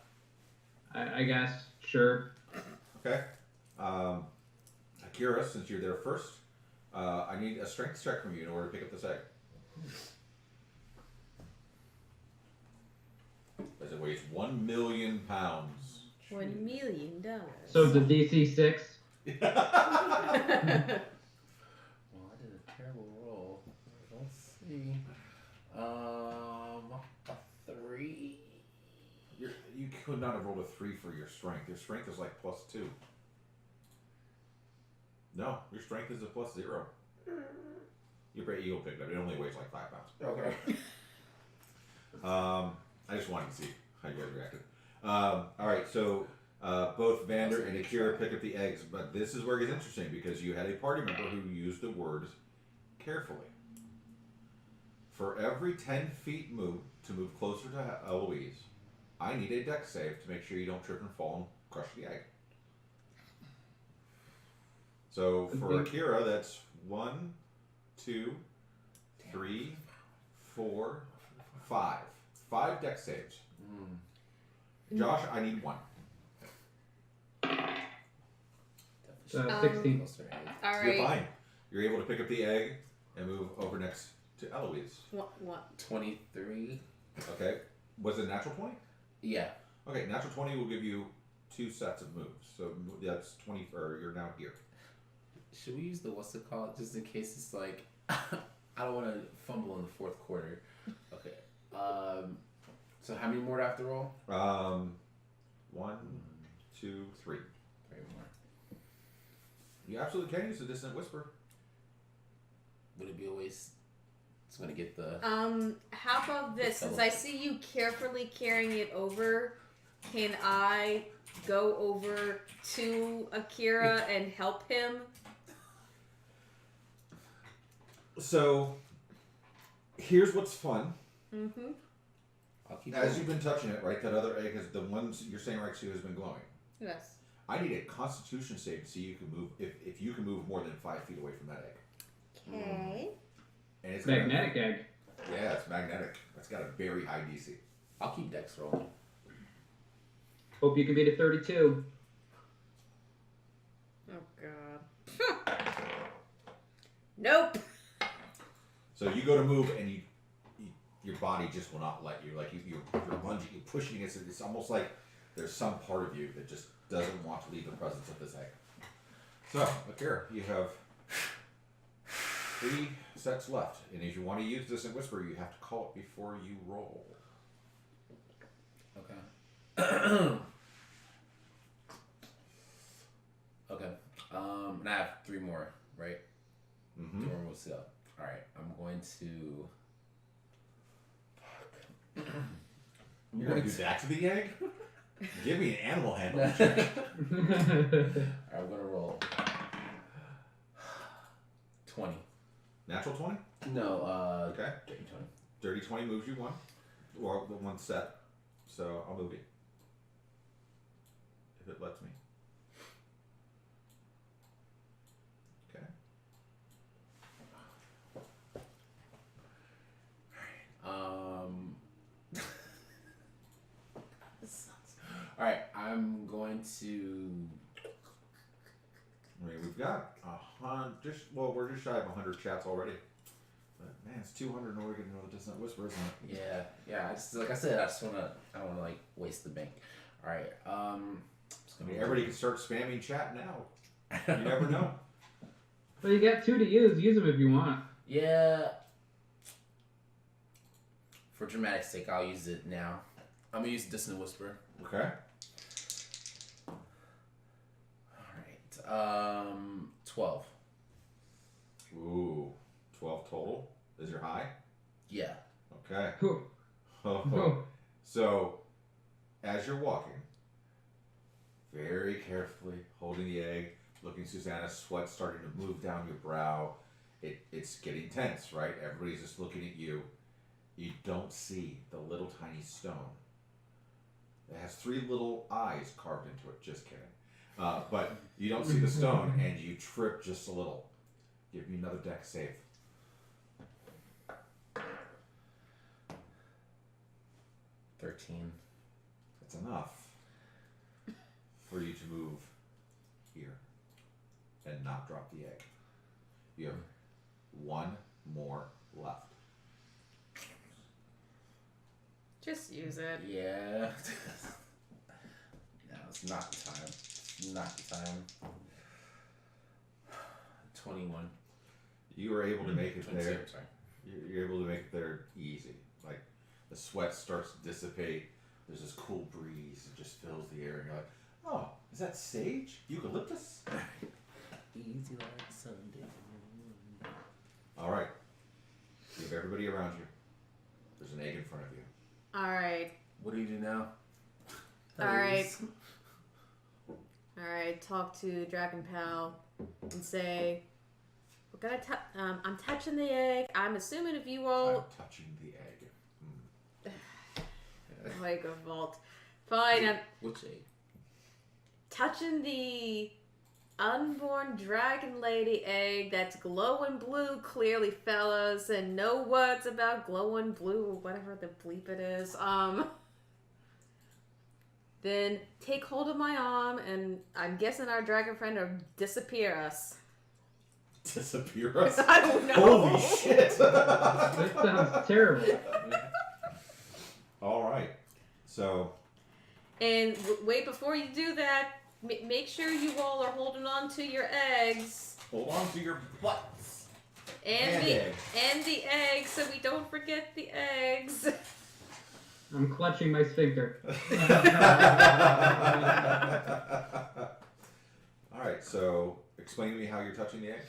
I guess, sure. Okay. Akira, since you're there first, I need a strength check from you in order to pick up this egg. As it weighs 1 million pounds. $1 million. So the DC 6. Well, I did a terrible roll. Let's see. A 3. You could not have rolled a 3 for your strength. Your strength is like +2. No, your strength is a +0. Your great eagle picked up. It only weighs like 5 pounds. Okay. I just wanted to see how you guys reacted. Alright, so both Vander and Akira pick up the eggs, but this is where it gets interesting because you had a party member who used the words carefully. For every 10 feet to move closer to Eloise, I need a dex save to make sure you don't trip and fall and crush the egg. So for Akira, that's 1, 2, 3, 4, 5. 5 dex saves. Josh, I need 1. 16. All You're right. fine. You're able to pick up the egg and move over next to Eloise. What? 23. Okay. Was it a natural 20? Yeah. Okay, natural 20 will give you 2 sets of moves. So that's 20, or you're now here. Should we use the what's it called just in case it's like I don't want to fumble in the 4th quarter. Okay. So how many more do I have to roll? 1, 2, 3. 3 more. You absolutely can use a dissonant whisper. Would it be a waste It's gonna get the. How about this? Since I see you carefully carrying it over, can I go over to Akira and help him? So, here's what's fun. Mm-hmm. I'll keep As going. you've been touching it, right? That other egg has the ones you're saying right to has been glowing. Yes. I need a Constitution save to see you can move if you can move more than 5 feet away from that egg. Okay. And it's Magnetic egg. Yeah, it's magnetic. It's got a very high DC. I'll keep Dex rolling. Hope you can beat a 32. Oh God. Nope. So you go to move and your body just will not let you. Like you're lunging, you're pushing against it. It's almost like there's some part of you that just doesn't want to leave the presence of this egg. So, Akira, you have 3 sets left, and if you want to use Distant Whisper, you have to call it before you roll. Okay. Okay. And I have 3 more, right? Mm-hmm. 3 more moves to go. All right. I'm going to. You're going to do that to the egg? Give me an animal handling All check. right, I'm gonna roll. 20. Natural 20? No. Okay. Dirty 20. Dirty 20 moves you 1. Or the 1 set. So I'll move you. If it lets me. Okay. All right, I'm going to. I mean, we've got we're just shy of 100 chats already. But man, it's 200 in order to get another Distant Whisper, isn't it? Yeah. I just, like I said, I don't wanna like waste the bank. All right. I mean, everybody can start spamming chat now. You never know. Well, you got 2 to use. Use them if you want. Yeah. For dramatic sake, I'll use it now. I'm gonna use Distant Whisper. Okay. All right. 12. Ooh, 12 total is your high. Yeah. Okay. Whew. Oh. So, as you're walking, very carefully holding the egg, looking Susanna, sweat starting to move down your brow. It's getting tense, right? Everybody's just looking at you. You don't see the little tiny stone. It has 3 little eyes carved into it. Just kidding. But you don't see the stone, and you trip just a little. Give me another dex save. 13. That's enough for you to move here and not drop the egg. You have 1 more left. Just use it. Yeah. No, it's not the time. It's not the time. 21. You were able to make it 22, there. sorry. You're able to make it there easy. Like the sweat starts to dissipate. There's this cool breeze that just fills the air, and you're like, "Oh, is that sage? Eucalyptus?" Easy like Sunday. All right. You have everybody around you. There's an egg in front of you. All right. What do you do now? All right. All right. Talk to Dragon Pal and say, "We're gonna. I'm touching the egg. I'm assuming if you all I'm touching the egg. like a vault, fine. I'm Which egg? touching the unborn dragon lady egg that's glowing blue. Clearly, fellas, and no words about glowing blue or whatever the bleep it is. Then take hold of my arm, and I'm guessing our dragon friend will disappear us. Disappear us? I don't know. Holy shit! That sounds terrible. All right. So, And wait, before you do that, make sure you all are holding on to your eggs hold on to your butts. and egg. the eggs, so we don't forget the eggs. I'm clutching my sphincter. All right. So, explain to me how you're touching the egg.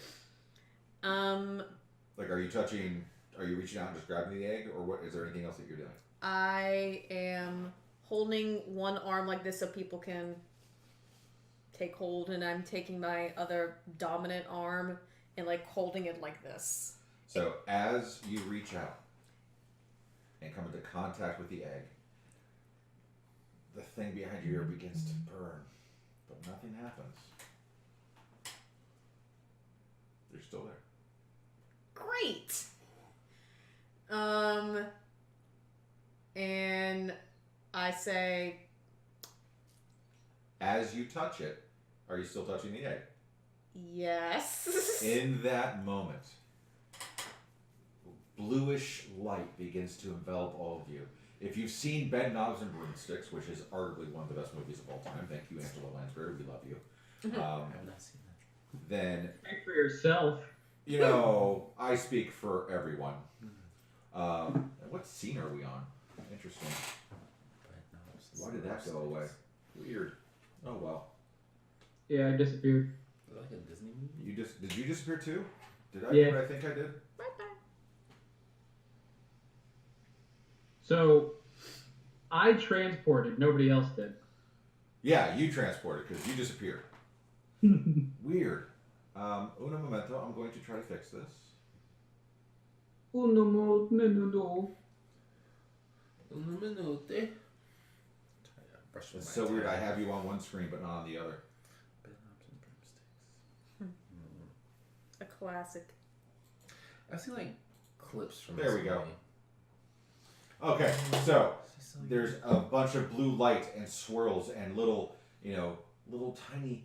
Like, are you touching are you reaching out and just grabbing the egg, or what? Is there anything else that you're doing? I am holding one arm like this so people can take hold, and I'm taking my other dominant arm and like holding it like this. So as you reach out and come into contact with the egg, the thing behind your ear begins to burn, but nothing happens. They're still there. Great. And I say, As you touch it, are you still touching the egg? yes. In that moment, bluish light begins to envelop all of you. If you've seen Bed Knobs and Broomsticks, which is arguably one of the best movies of all time, thank you, Angela Lansbury, we love you. I have not seen that. Then, Speak for yourself. you know, I speak for everyone. What scene are we on? Interesting. Why did that go away? Weird. Oh well. Yeah, I disappeared. Is that like a Disney movie? Did you disappear too? Did I Yeah. do what I think I did? Bye-bye. So, I transported. Nobody else did. Yeah, you transported because you disappeared. Weird. Una momento, I'm going to try to fix this. Uno minuto. Un minute. It's so weird, I have you on one screen but not on the other. A classic. I've seen like clips from There this we go. movie. Okay, so there's a bunch of blue light and swirls and little tiny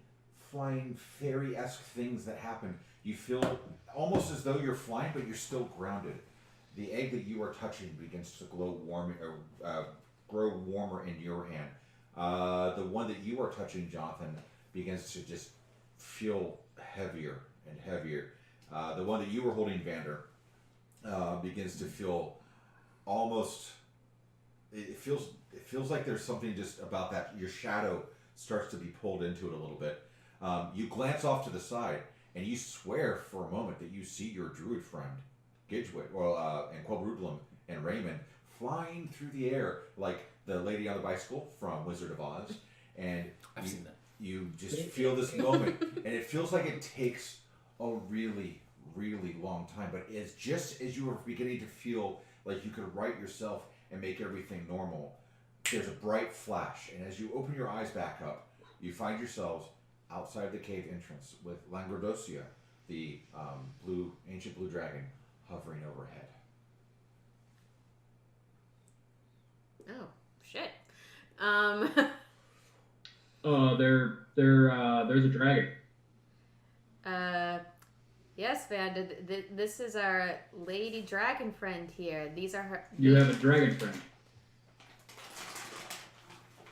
flying fairy-esque things that happen. You feel almost as though you're flying, but you're still grounded. The egg that you are touching begins to grow warmer in your hand. The one that you are touching, Jonathan, begins to just feel heavier and heavier. The one that you were holding, Vander, begins to feel almost. It feels like there's something just about that. Your shadow starts to be pulled into it a little bit. You glance off to the side, and you swear for a moment that you see your druid friend, Gidgewit, and Quelbrudlum and Raymond flying through the air like the lady on the bicycle from Wizard of Oz. And I've seen that. you just feel this moment, and it feels like it takes a really, really long time. But it's just as you are beginning to feel like you could right yourself and make everything normal, there's a bright flash, and as you open your eyes back up, you find yourselves outside the cave entrance with Langradosia, the ancient blue dragon, hovering overhead. Oh, shit. There's a dragon. Yes, Vanda, this is our lady dragon friend here. These are her... You have a dragon friend.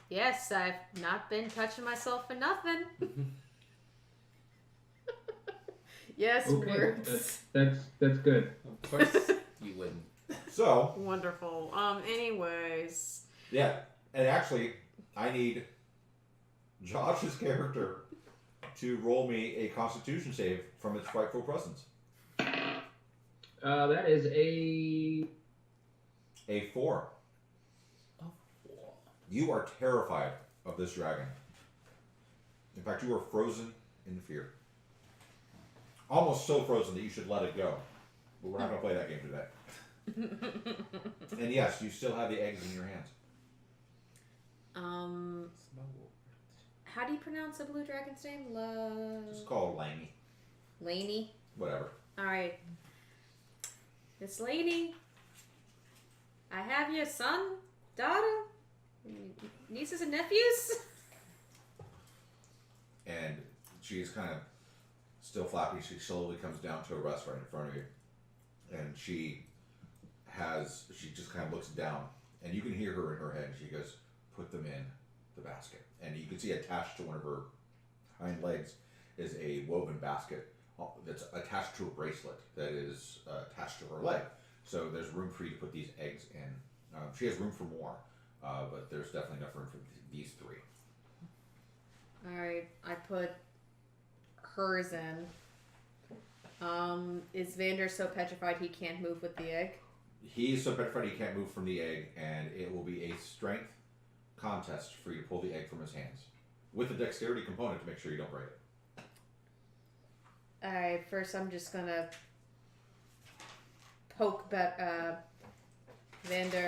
Yes, I've not been touching myself for nothing. Yes, Okay, words. that's good. Of course you wouldn't. So, Wonderful. Anyways. yeah, and actually, I need Josh's character to roll me a Constitution save from its frightful presence. That is a... A 4. You are terrified of this dragon. In fact, you are frozen in fear. Almost so frozen that you should let it go. But we're not going to play that game today. And yes, you still have the eggs in your hands. How do you pronounce a blue dragon's name? Just call it Laney. Laney? Whatever. Alright. Miss Laney, I have your son, daughter, nieces and nephews. And she's kind of still flapping. She slowly comes down to a rest right in front of you. And she just kind of looks down. And you can hear her in her head. She goes, put them in the basket. And you can see attached to one of her hind legs is a woven basket that's attached to a bracelet that is attached to her leg. So there's room for you to put these eggs in. She has room for more, but there's definitely enough room for these 3. Alright, I put hers in. Is Vander so petrified he can't move with the egg? He is so petrified he can't move from the egg, and it will be a strength contest for you to pull the egg from his hands. With a dexterity component to make sure you don't break it. Alright, first I'm just gonna poke Vander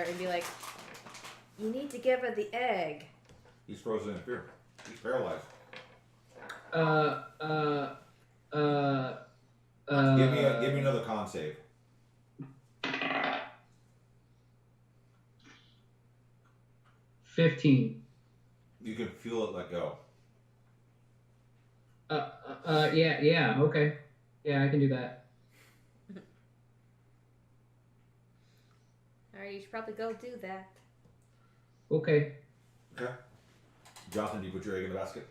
and be like, you need to give her the egg. He's frozen in fear. He's paralyzed. Give me another con save. 15. You can feel it let go. Yeah, okay. Yeah, I can do that. Alright, you should probably go do that. Okay. Okay. Jonathan, do you put your egg in the basket?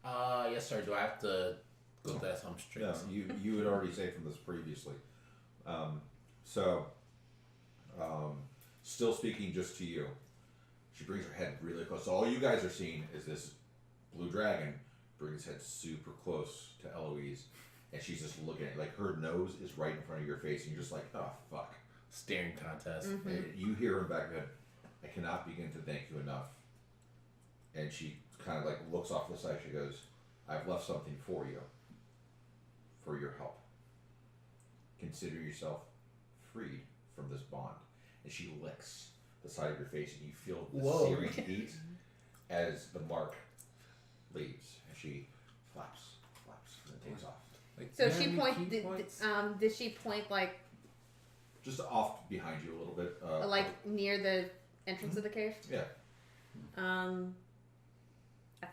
Yes, sir. Do I have to go that some strings? No, you had already saved from this previously. Still speaking just to you. She brings her head really close. So all you guys are seeing is this blue dragon bring his head super close to Eloise, and she's just looking at it. Like, her nose is right in front of your face, and you're just like, oh, fuck. Staring contest. Mm-hmm. And you hear him back then, I cannot begin to thank you enough. And she kind of like looks off to the side. She goes, I've left something for you, for your help. Consider yourself freed from this bond. And she licks the side of your face, and you feel the searing heat as the mark leaves. And she flaps, and then takes off. Like, So do you she have any point. key points? Did she point like Just off behind you a little bit. near the entrance of the cave? Yeah. I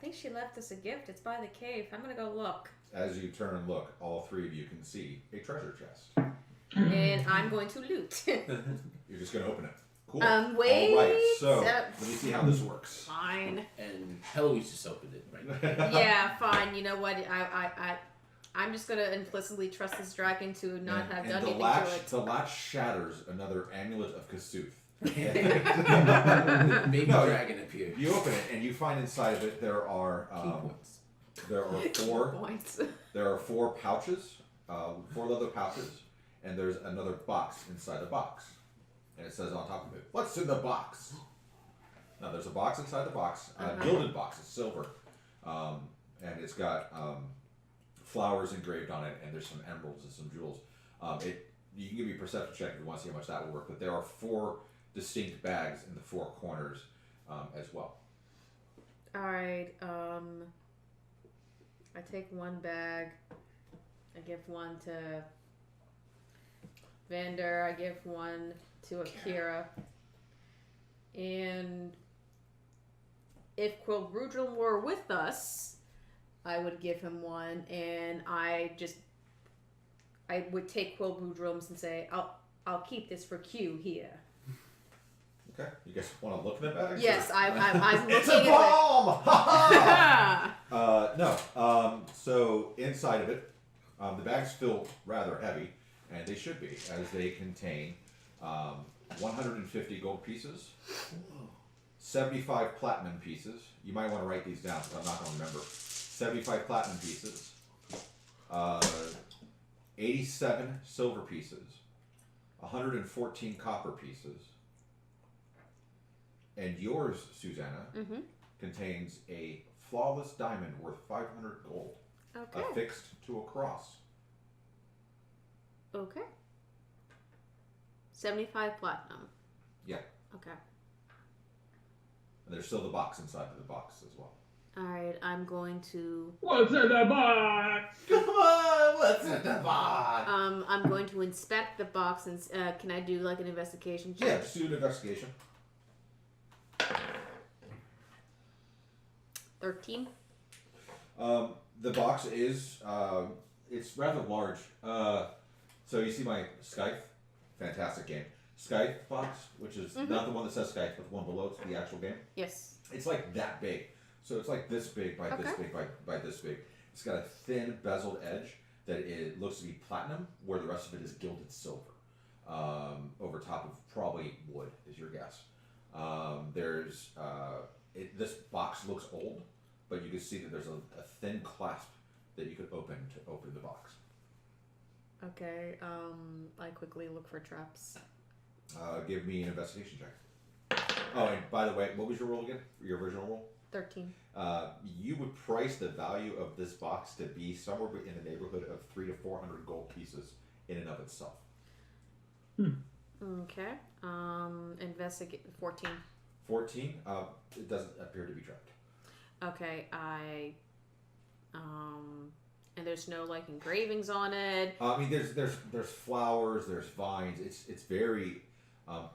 think she left us a gift. It's by the cave. I'm gonna go look. As you turn and look, all three of you can see a treasure chest. And I'm going to loot. You're just going to open it. Cool. Wait. All right, so Yep. let me see how this works. Fine. And Eloise just opened it, right? Yeah, fine. You know what? I'm just gonna implicitly trust this dragon to not have done anything to it. The latch shatters another amulet of Kasuth. Baby dragon appeared. You open it and you find inside of it there are Key points. there are four Points. there are four pouches, 4 leather pouches, and there's another box inside the box, and it says on top of it, "What's in the box?" Now there's a box inside the box, a gilded box, it's silver, and it's got flowers engraved on it, and there's some emeralds and some jewels. You can give me a perception check if you want to see how much that will work, but there are 4 distinct bags in the 4 corners as well. Alright, I take one bag. I give one to Vander. I give one to Akira. And if Quilbrudrum were with us, I would give him one, and I would take Quilbrudrum's and say, I'll keep this for Q here. Okay, you guys want to look in the bag? Yes, I'm looking It's a at bomb! it. No. So inside of it, the bags feel rather heavy, and they should be, as they contain 150 gold pieces, 75 platinum pieces. You might want to write these down because I'm not going to remember. 75 platinum pieces, 87 silver pieces, 114 copper pieces, and yours, Susanna, contains a flawless diamond worth 500 gold, Okay. affixed to a cross. Okay. 75 platinum. Yeah. Okay. And there's still the box inside of the box as well. Alright, I'm going to What's in the box? Come on, what's in the box? I'm going to inspect the box and can I do like an investigation check? Yeah, just do an investigation. 13. The box is it's rather large. So you see my Scythe, fantastic game. Scythe box, which is not the one that says Scythe, but the one below it's the actual game. Yes. It's like that big. So it's like this big by this big by this big. It's got a thin bezeled edge that it looks to be platinum, where the rest of it is gilded silver. Over top of probably wood is your guess. This box looks old, but you can see that there's a thin clasp that you could open to open the box. Okay. I quickly look for traps. Give me an investigation check. Oh, and by the way, what was your roll again? Your original roll? 13. You would price the value of this box to be somewhere in the neighborhood of 300 to 400 gold pieces in and of itself. Okay. Investigate 14. 14. It doesn't appear to be trapped. Okay. And there's no like engravings on it. I mean, there's flowers, there's vines. It's very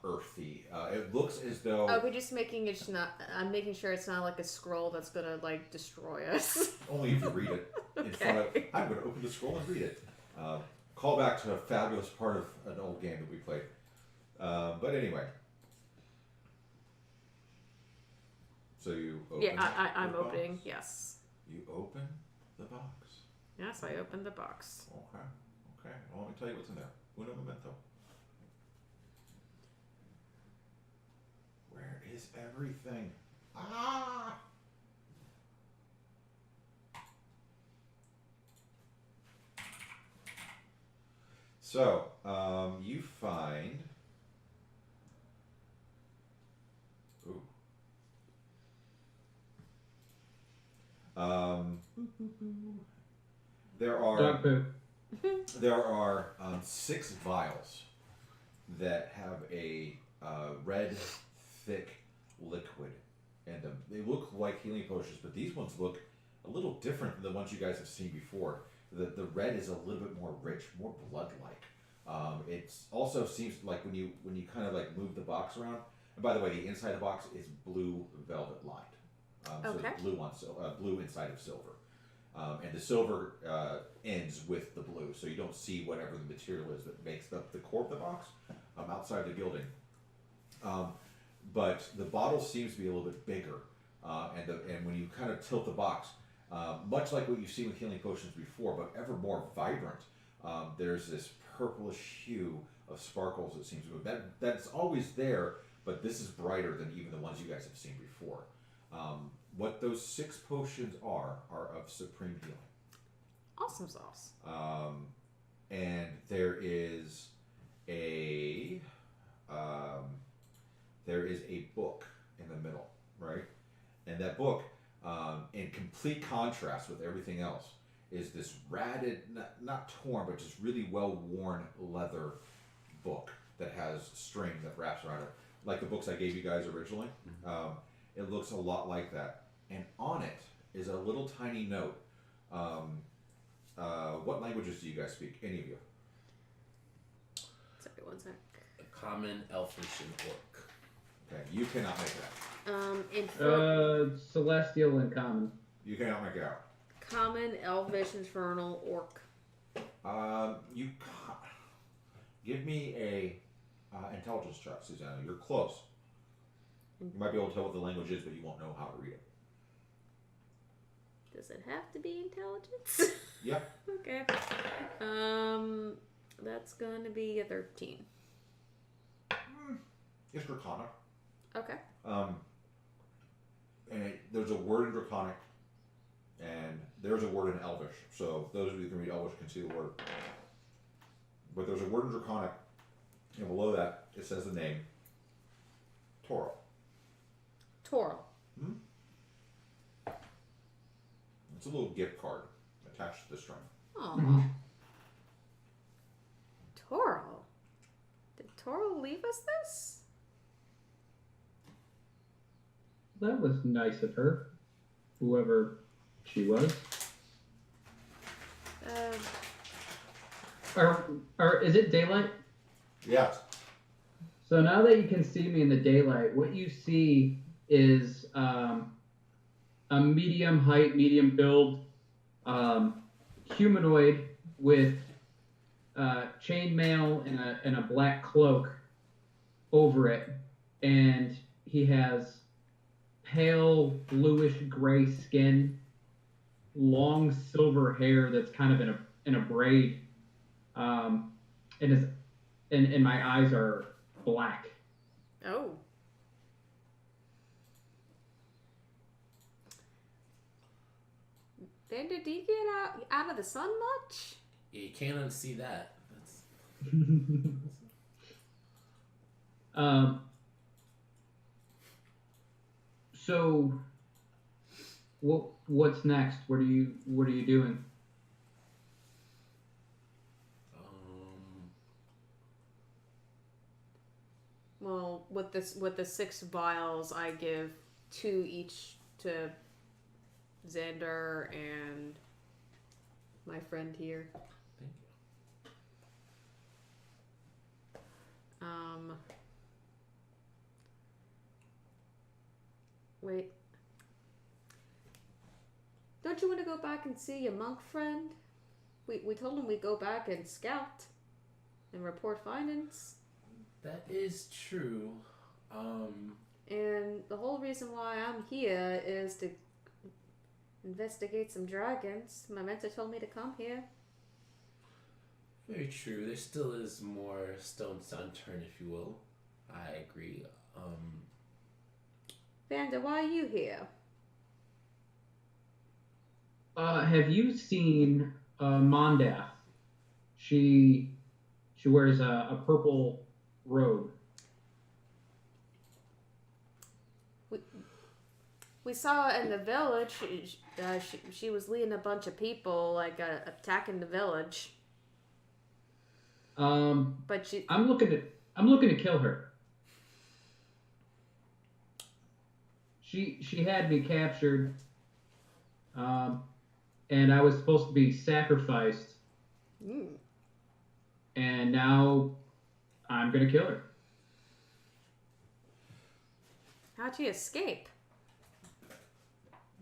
earthy. It looks as though. Oh, we're just making it not. I'm making sure it's not like a scroll that's gonna like destroy us. Only if you read it in front of. I'm going to open the scroll and read it. Call back to a fabulous part of an old game that we played. But anyway. So you open. Yeah, I'm the opening. box? Yes. You open the box. Yes, I opened the box. Okay. Okay. Well, let me tell you what's in there. Uno momento. Where is everything? Ah! So, you find. Ooh. There are. Dog poo. There are 6 vials that have a red, thick liquid in them. They look like healing potions, but these ones look a little different than the ones you guys have seen before. The red is a little bit more rich, more blood-like. It also seems like when you kind of like move the box around. And by the way, the inside of the box is blue velvet lined. So Okay. it's blue inside of silver. And the silver ends with the blue, so you don't see whatever the material is that makes up the core of the box outside the gilding. But the bottle seems to be a little bit bigger, and when you kind of tilt the box, much like what you've seen with healing potions before, but ever more vibrant, there's this purplish hue of sparkles that seems to move. That's always there, but this is brighter than even the ones you guys have seen before. What those 6 potions are of supreme healing. Awesome sauce. And there is a book in the middle, right? And that book, in complete contrast with everything else, is this ratted, not torn, but just really well-worn leather book that has string that wraps around it, like the books I gave you guys originally. It looks a lot like that. And on it is a little tiny note. What languages do you guys speak? Any of you? Sorry, one sec. Common, Elfish, and Orc. Okay, you cannot make that. Celestial and common. You cannot make it out. Common, Elvish, Infernal, Orc. Give me a intelligence check, Susanna. You're close. You might be able to tell what the language is, but you won't know how to read it. Does it have to be intelligence? Yep. Okay. That's gonna be a 13. It's Draconic. Okay. And there's a word in Draconic, and there's a word in Elvish. So those of you who can read Elvish can see the word. But there's a word in Draconic, and below that it says the name Toro. Toro. It's a little gift card attached to the string. Oh. Toro. Did Toro leave us this? That was nice of her, whoever she was. Is it daylight? Yes. So now that you can see me in the daylight, what you see is a medium height, medium build humanoid with chainmail and a black cloak over it, and he has pale bluish gray skin, long silver hair that's kind of in a braid, and my eyes are black. Oh. Then did he get out of the sun much? Yeah, you can't unsee that. That's... So what's next? What are you doing? Well, with the 6 vials, I give 2 each to Xander and my friend here. Thank you. Wait. Don't you want to go back and see your monk friend? We told him we'd go back and scout and report findings. That is true. And the whole reason why I'm here is to investigate some dragons. My mentor told me to come here. Very true. There still is more stones unturned, if you will. I agree. Vander, why are you here? Have you seen Mondath? She wears a purple robe. We saw her in the village. She was leading a bunch of people, like attacking the village. But she. I'm looking to kill her. She had me captured, and I was supposed to be sacrificed. And now I'm gonna kill her. How'd you escape?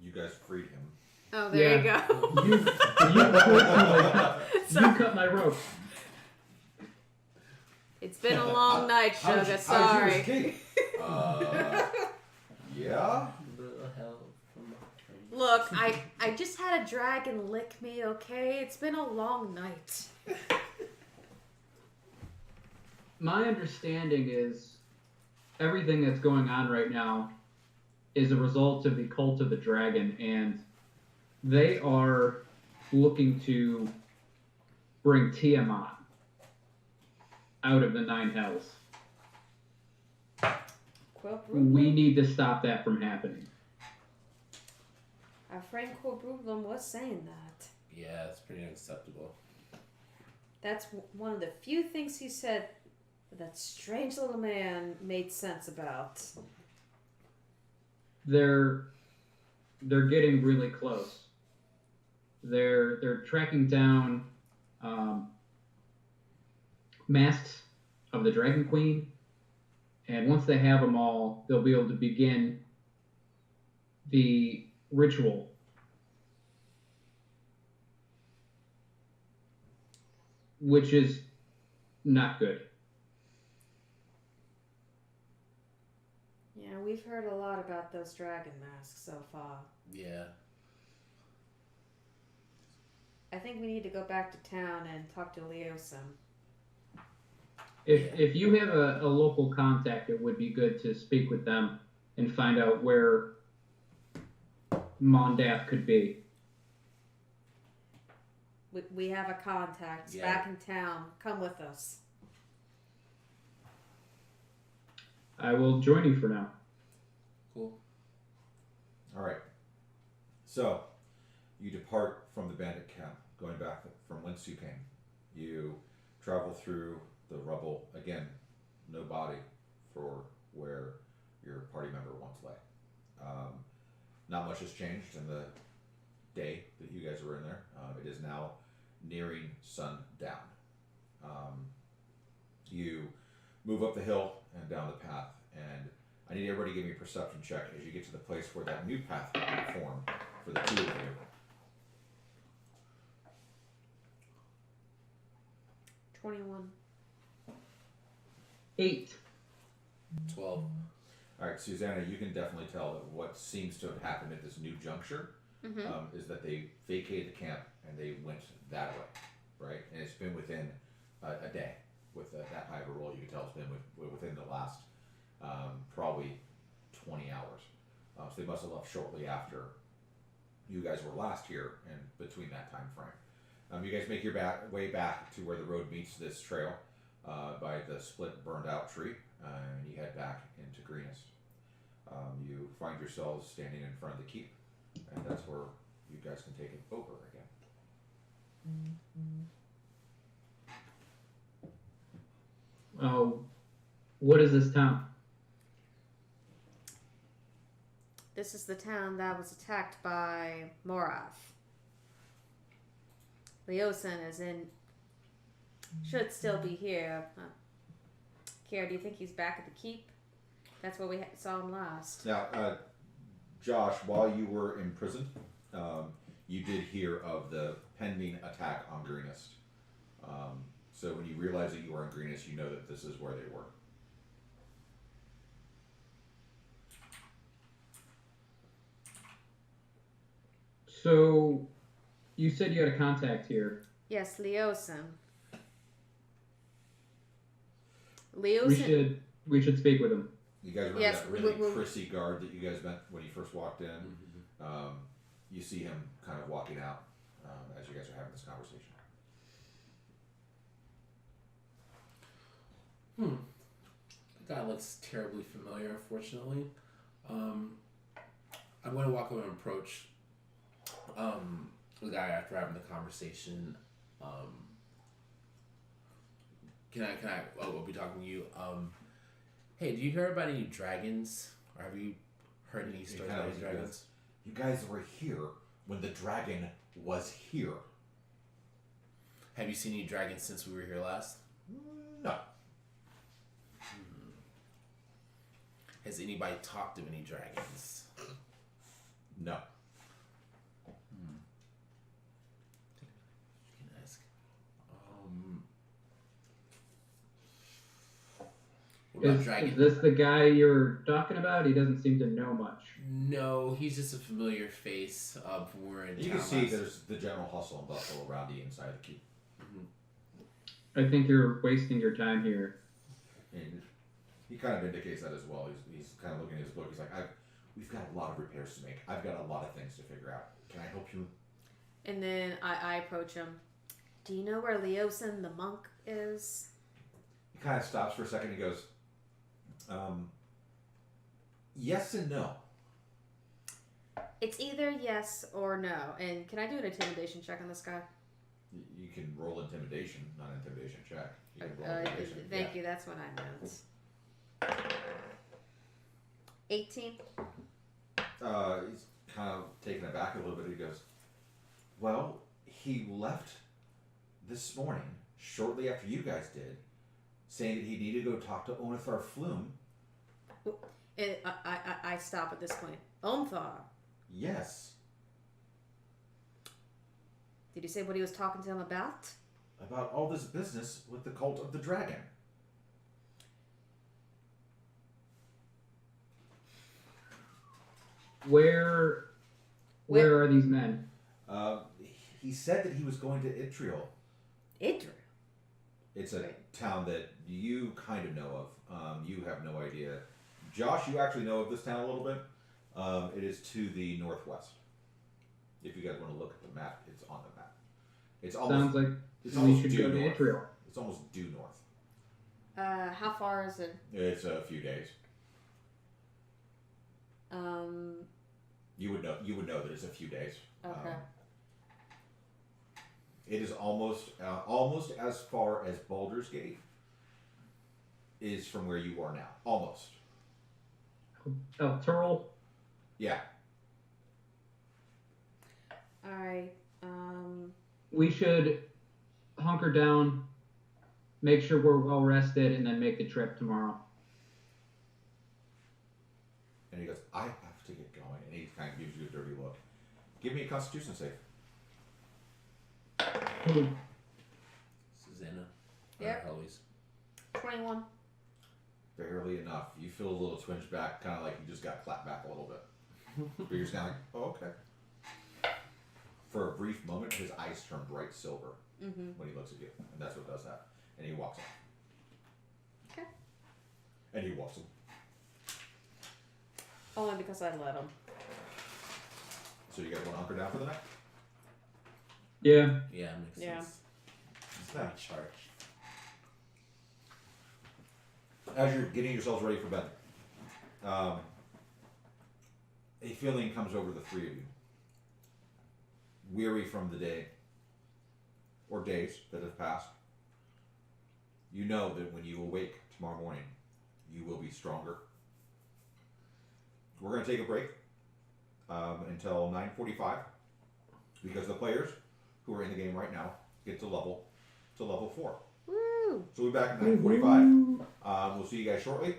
You guys freed him. Oh, there you go. You cut my rope. It's been a long night, Sugar. How Sorry. did you escape? Yeah? Little help from my friend. Look, I just had a dragon lick me, okay? It's been a long night. My understanding is everything that's going on right now is a result of the cult of the dragon, and they are looking to bring Tiamat out of the 9 hells. We need to stop that from happening. Our friend Corbruglam was saying that. Yeah, it's pretty unacceptable. That's one of the few things he said that strange little man made sense about. They're getting really close. They're tracking down masks of the Dragon Queen, and once they have them all, they'll be able to begin the ritual. Which is not good. Yeah, we've heard a lot about those dragon masks so far. Yeah. I think we need to go back to town and talk to Leosim. If you have a local contact, it would be good to speak with them and find out where Mondath could be. We have a contact back in town. Come with us. I will join you for now. Cool. All right. So, you depart from the bandit camp, going back from whence you came. You travel through the rubble. Again, no body for where your party member once lay. Not much has changed in the day that you guys were in there. It is now nearing sundown. You move up the hill and down the path, and I need everybody to give me a perception check as you get to the place where that new path has been formed for the 2 of you. 21. 8. 12. All right, Susanna, you can definitely tell that what seems to have happened at this new juncture is that they vacated the camp and they went that way, right? And it's been within a day with that high of a roll. You can tell it's been within the last probably 20 hours. So they must have left shortly after you guys were last here and between that time frame. You guys make your way back to where the road meets this trail by the split, burned out tree, and you head back into Greenest. You find yourselves standing in front of the keep, and that's where you guys can take it over again. Oh, what is this town? This is the town that was attacked by Morath. Leosin is in. Should still be here. Kiara, do you think he's back at the keep? That's where we saw him last. Now, Josh, while you were imprisoned, you did hear of the pending attack on Greenest. So when you realize that you are on Greenest, you know that this is where they were. So, you said you had a contact here. Yes, Leosin. We should speak with him. You guys remember that really prissy guard that you guys met when you first walked in? Mm-hmm. You see him kind of walking out as you guys are having this conversation. That looks terribly familiar, unfortunately. I'm going to walk over and approach the guy after having the conversation. I'll be talking to you. Hey, do you hear about any dragons? Or have you heard any stories about any dragons? You guys were here when the dragon was here. Have you seen any dragons since we were here last? No. Has anybody talked of any dragons? No. You can ask. What about dragons? Is this the guy you're talking about? He doesn't seem to know much. No, he's just a familiar face from where in You can see there's the general hustle and bustle around the inside of the keep. I think you're wasting your time here. And he kind of indicates that as well. He's kind of looking at his book. He's like, we've got a lot of repairs to make. I've got a lot of things to figure out. Can I help you? And then I approach him. Do you know where Leosin the monk is? He kind of stops for a second. He goes, yes and no. It's either yes or no. And can I do an intimidation check on this guy? You can roll intimidation, not an intimidation check. You can roll intimidation. Thank you. That's what I meant. 18. He's kind of taken aback a little bit. He goes, well, he left this morning, shortly after you guys did, saying that he needed to go talk to Onathar Flume. And I stop at this point. Omthar. Yes. Did you say what he was talking to him about? About all this business with the cult of the dragon. Where are these men? He said that he was going to Itriel. Idril? It's a town that you kind of know of. You have no idea. Josh, you actually know of this town a little bit. It is to the northwest. If you guys want to look at the map, it's on the map. It's almost, sounds like it's we almost should due go to north. Itriel. It's almost due north. How far is it? It's a few days. You would know that it's a few days. Okay. It is almost as far as Baldur's Gate is from where you are now. Almost. El Turl? Yeah. Alright. We should hunker down, make sure we're well rested, and then make the trip tomorrow. And he goes, I have to get going. And he kind of gives you a dirty look. Give me a Constitution save. Susanna. Yep. Eloise. 21. Barely enough. You feel a little twinge back, kind of like you just got clapped back a little bit. But you're just kind of like, oh, okay. For a brief moment, his eyes turn bright silver when he looks at you. And that's what does that. And he walks off. Okay. And he walks him. Only because I let him. So you guys want to hunker down for the night? Yeah. Yeah, makes Yeah. sense. It's not a charge. As you're getting yourselves ready for bed, a feeling comes over the three of you. Weary from the day, or days that have passed. You know that when you awake tomorrow morning, you will be stronger. We're going to take a break until 9:45 because the players who are in the game right now get to level 4. Woo! So we'll be back at 9:45. We'll see you guys shortly.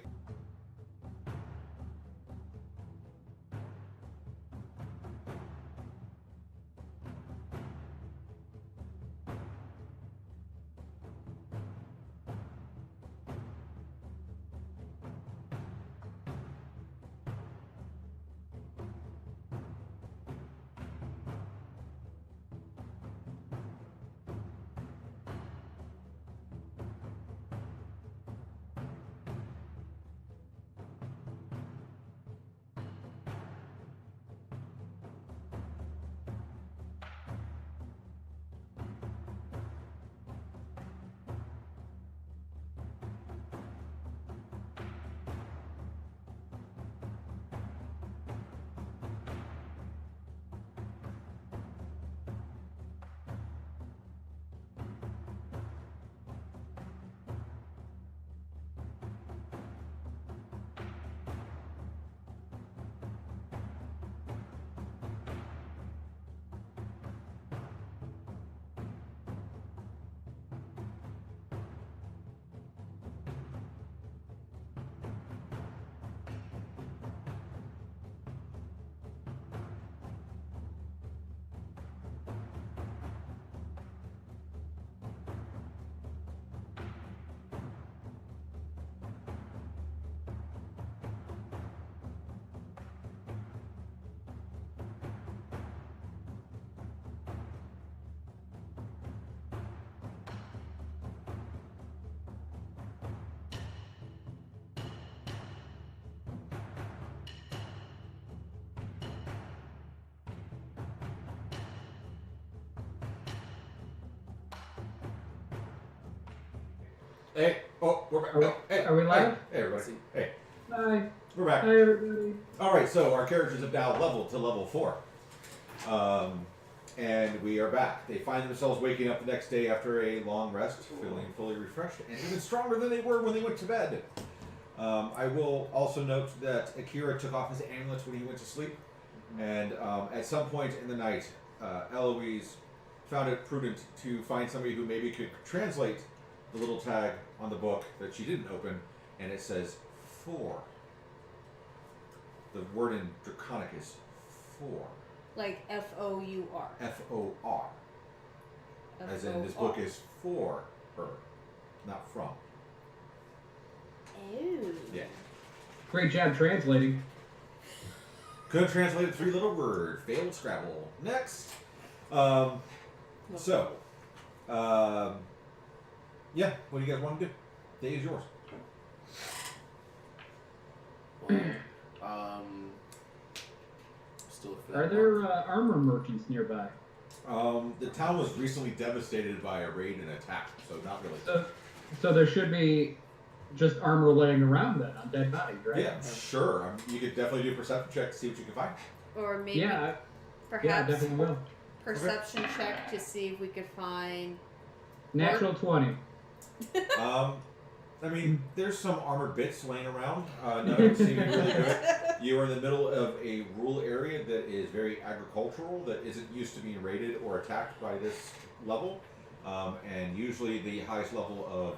Hey, oh, we're back. Are we live? Hey, everybody. Hey, Hi. we're back. Hi, everybody. All right, so our characters have now leveled to level 4. And we are back. They find themselves waking up the next day after a long rest, feeling fully refreshed and even stronger than they were when they went to bed. I will also note that Akira took off his amulet when he went to sleep. And at some point in the night, Eloise found it prudent to find somebody who maybe could translate the little tag on the book that she didn't open, and it says 4. The word in Draconic is 4. Like F-O-U-R. F-O-R. As in, this book is for her, not from. Oh. Yeah. Great job translating. Couldn't translate a 3-letter word. Failed Scrabble. Next. Yeah, what do you guys want to do? Day is yours. Well, still for Are there armor merchants nearby? The town was recently devastated by a raid and attack, so not really. So there should be just armor laying around then on dead bodies, right? Yeah, sure. You could definitely do a perception check to see what you can find. Or maybe Yeah, perhaps yeah, I definitely will. perception check to see if we could find. Natural 20. I mean, there's some armored bits laying around. None of them seem really good. You are in the middle of a rural area that is very agricultural, that isn't used to being raided or attacked by this level. And usually the highest level of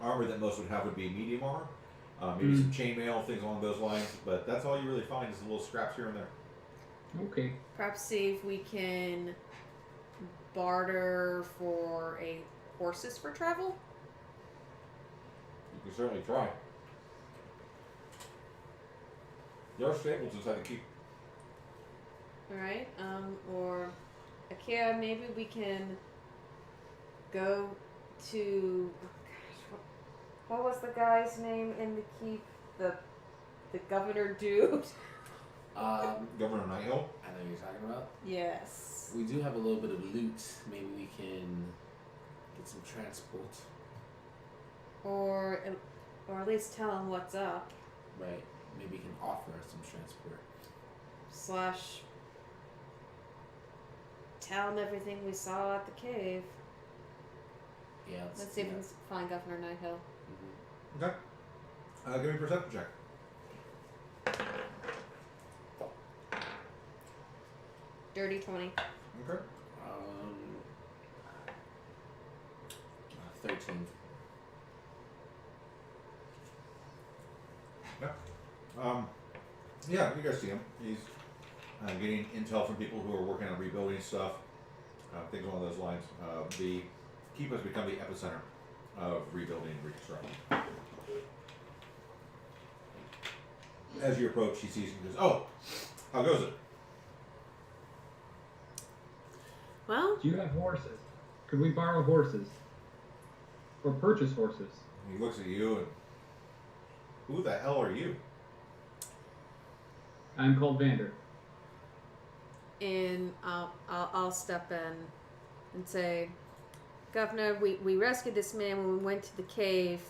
armor that most would have would be medium armor. Maybe some chainmail, things along those lines. But that's all you really find is the little scraps here and there. Okay. Perhaps see if we can barter for horses for travel. You can certainly try. There are stables inside the keep. Alright, or Akira, maybe we can go to, what was the guy's name in the keep? The governor dude? Governor Nighthill? I know what you're talking about. Yes. We do have a little bit of loot. Maybe we can get some transport. Or at least tell him what's up. Right. Maybe we can offer some transport. / tell him everything we saw at the cave. Yeah. Let's see if we can find Governor Nighthill. Mm-hmm. Okay. Give me a perception check. Dirty 20. Okay. 13. Yeah, you guys see him. He's getting intel from people who are working on rebuilding stuff, things along those lines. The keep has become the epicenter of rebuilding and reconstruction. As you approach, he sees you and goes, "Oh, how goes it?" Well, Do you have horses? Could we borrow horses? Or purchase horses? He looks at you and, "Who the hell are you?" I'm called Vander. and I'll step in and say, Governor, we rescued this man when we went to the cave.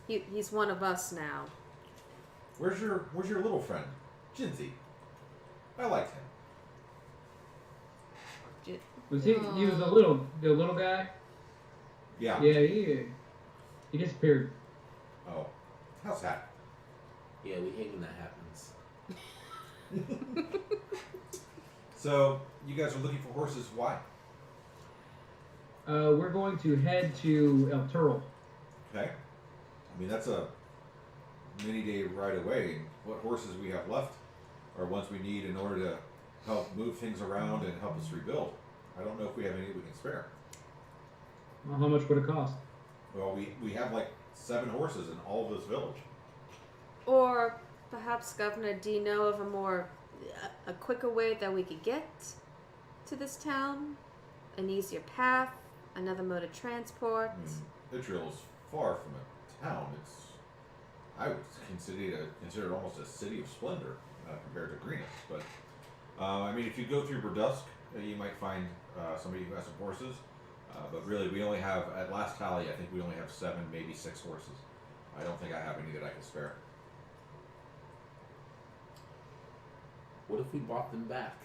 He's one of us now. Where's your little friend, Jinsey? I liked him. Was he? He was the little guy. Yeah. Yeah, he disappeared. Oh, how's that? Yeah, we hate when that happens. So you guys are looking for horses. Why? We're going to head to El Turl. Okay. I mean, that's a many day ride away. And what horses we have left are ones we need in order to help move things around and help us rebuild. I don't know if we have any we can spare. Well, how much would it cost? Well, we have like 7 horses in all of this village. Or perhaps, Governor, do you know of a quicker way that we could get to this town? An easier path? Another mode of transport? I mean, Israel is far from a town. I would consider it almost a city of splendor compared to Greenus. But I mean, if you go through Burdusk, you might find somebody who has some horses. But really, we only have, at last tally, I think we only have 7, maybe 6 horses. I don't think I have any that I can spare. What if we bought them back?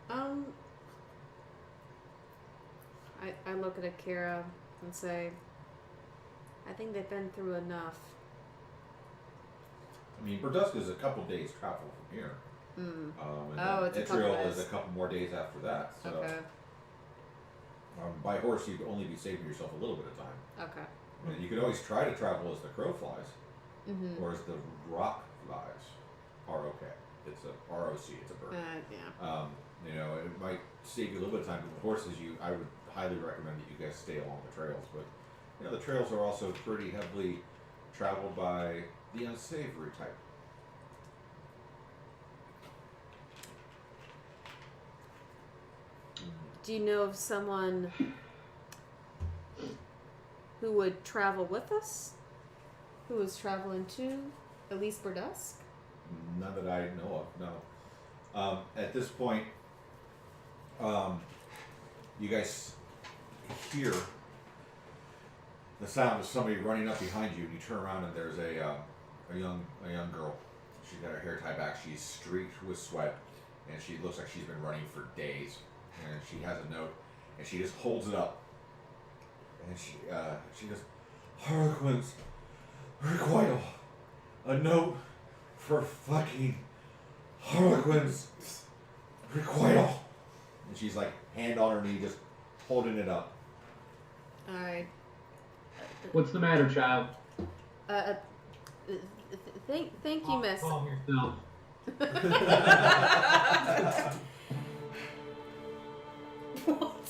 I look at Akira and say, I think they've been through enough. I mean, Burdusk is a couple days travel from here. And It's a couple Israel days. is a couple more days after that. So Okay. by horse, you'd only be saving yourself a little bit of time. Okay. And you could always try to travel as the crow flies, Mm-hmm. or as the rock flies. R-O-K. It's a R-O-C. It's a bird. Yeah. It might save you a little bit of time. But with horses, I would highly recommend that you guys stay along the trails. But the trails are also pretty heavily traveled by the unsavory type. Do you know of someone who would travel with us? Who is traveling to at least Burdusk? None that I know of, no. At this point, you guys hear the sound of somebody running up behind you, and you turn around and there's a young girl. She's got her hair tied back. She's streaked with sweat, and she looks like she's been running for days. And she has a note, and she just holds it up, and she goes, "Harlequin's Requital, a note for fucking Harlequin's Requital." And she's like, hand on her knee, just holding it up. Alright. What's the matter, child? Thank you, miss. Calm yourself. What?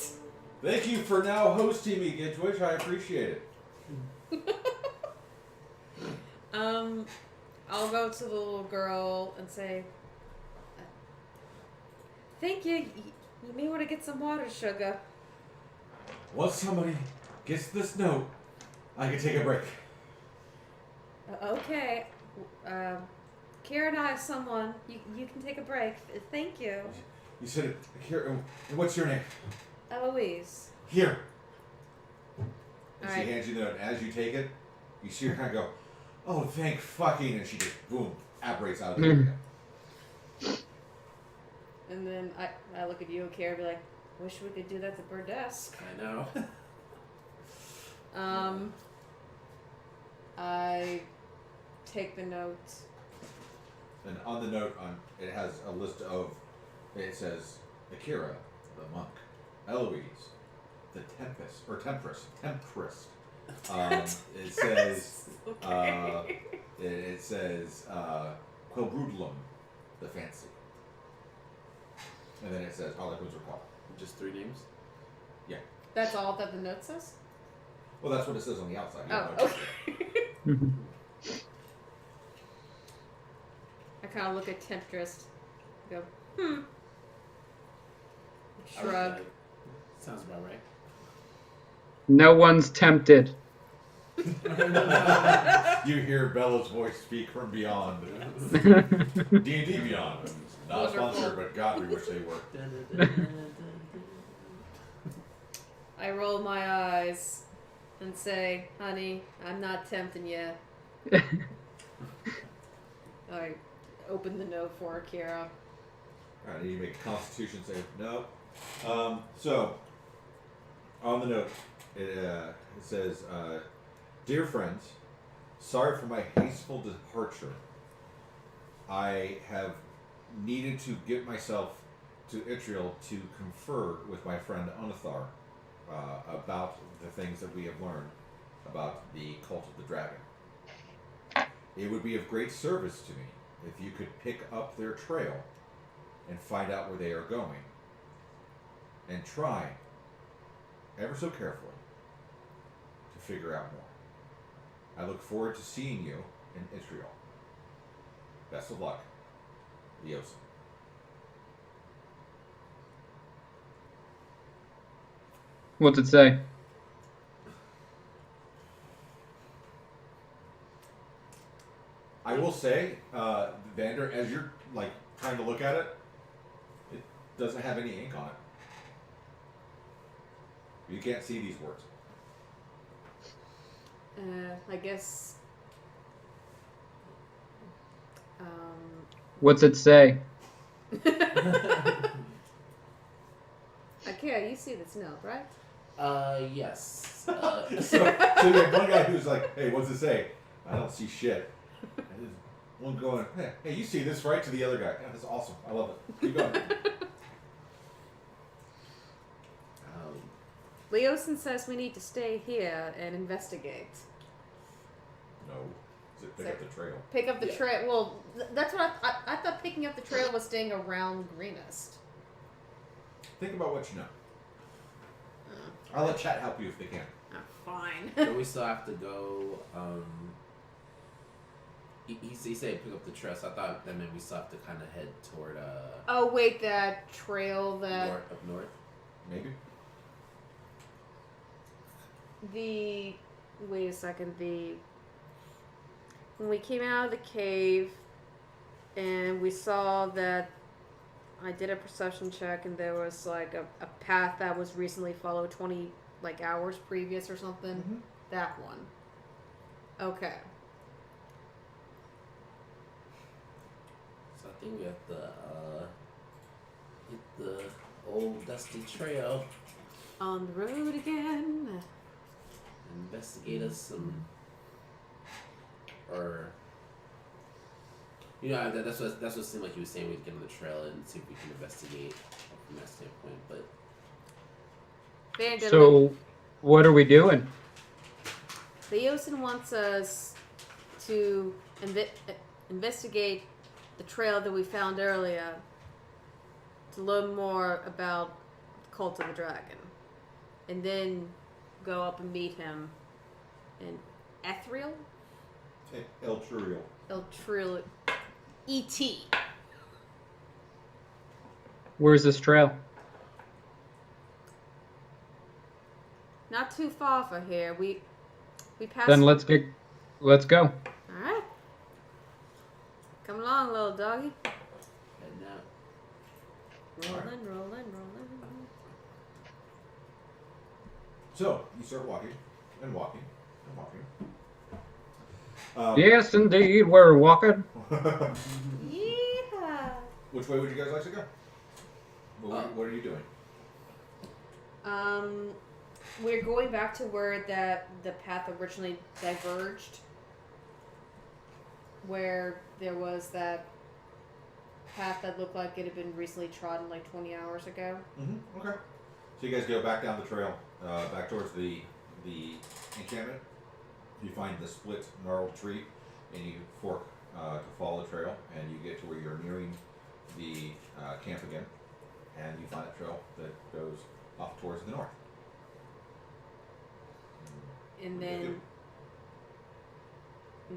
Thank you for now hosting me, Gitwitch. I appreciate it. I'll go to the little girl and say, thank you. You may want to get some water, sugar. Once somebody gets this note, I can take a break. Okay. Kira and I have someone. You can take a break. Thank you. You said it here. And what's your name? Eloise. Here. And All she right. hands you the note. As you take it, you see her kind of go, "Oh, thank fucking!" And she just boom apparates out of the area. And then I look at you, Kira, and be like, wish we could do that to Burdesk. I know. I take the note. And on the note, it has a list of. It says Akira, the monk, Eloise, the Temperist. It says. Okay. It says Quilbrudlum, the fancy. And then it says Harlequin's Requital. Just 3 names? That's all that the note says? Well, that's what it says on the outside. You Oh, don't know. okay. I kind of look at Temptress, go, shrug. Sounds about right. No one's tempted. You hear Bella's voice speak from beyond. D&D Beyond. Not sponsored, but God, we wish they were. I roll my eyes and say, honey, I'm not tempting you. I open the note for Akira. Alright, you make a constitution save. No. So, on the note, it says, Dear friends, sorry for my hasteful departure. I have needed to get myself to Itriel to confer with my friend Onathar about the things that we have learned about the cult of the dragon. It would be of great service to me if you could pick up their trail and find out where they are going, and try, ever so carefully, to figure out more. I look forward to seeing you in Israel. Best of luck, Leosin. What's it say? I will say, Vander, as you're like trying to look at it, it doesn't have any ink on it. You can't see these words. I guess. What's it say? Akira, you see this note, right? Yes. So you have one guy who's like, "Hey, what's it say?" I don't see shit. And there's one going, "Hey, you see this, right?" To the other guy. Yeah, that's awesome. I love it. Keep going. Leosin says we need to stay here and investigate. No. Is it pick up the trail? Pick up the Yeah. trail. Well, that's what I thought. Picking up the trail was staying around Greenest. Think about what you know. I'll let chat help you if they can. Oh, fine. Don't we still have to go? He said pick up the trail, so I thought that meant we still have to kind of head toward Oh wait, that trail that up north. Maybe. wait a second, when we came out of the cave and we saw that I did a perception check and there was like a path that was recently followed 20 hours previous or something. Mm-hmm. That one. Okay. So I think we have to hit the old dusty trail. On the road again. Investigate us some, or that's what seemed like he was saying. We'd get on the trail and see if we can investigate from that standpoint. But So, what are we doing? Leosin wants us to investigate the trail that we found earlier to learn more about the cult of the dragon, and then go up and meet him in Ethereal? El Turiel. Eltriel. E.T. Where's this trail? Not too far from here. We passed. Then let's go. Alright. Come along, little doggy. Heading out. Rolling. So you start walking and walking and walking. Yes, indeed, we're walking. Yeah. Which way would you guys like to go? What are you doing? We're going back to where the path originally diverged, where there was that path that looked like it had been recently trodden like 20 hours ago. Mm-hmm. Okay. So you guys go back down the trail, back towards the encampment. You find the split gnarled tree, and you fork to follow the trail, and you get to where you're nearing the camp again, and you find a trail that goes off towards the north. And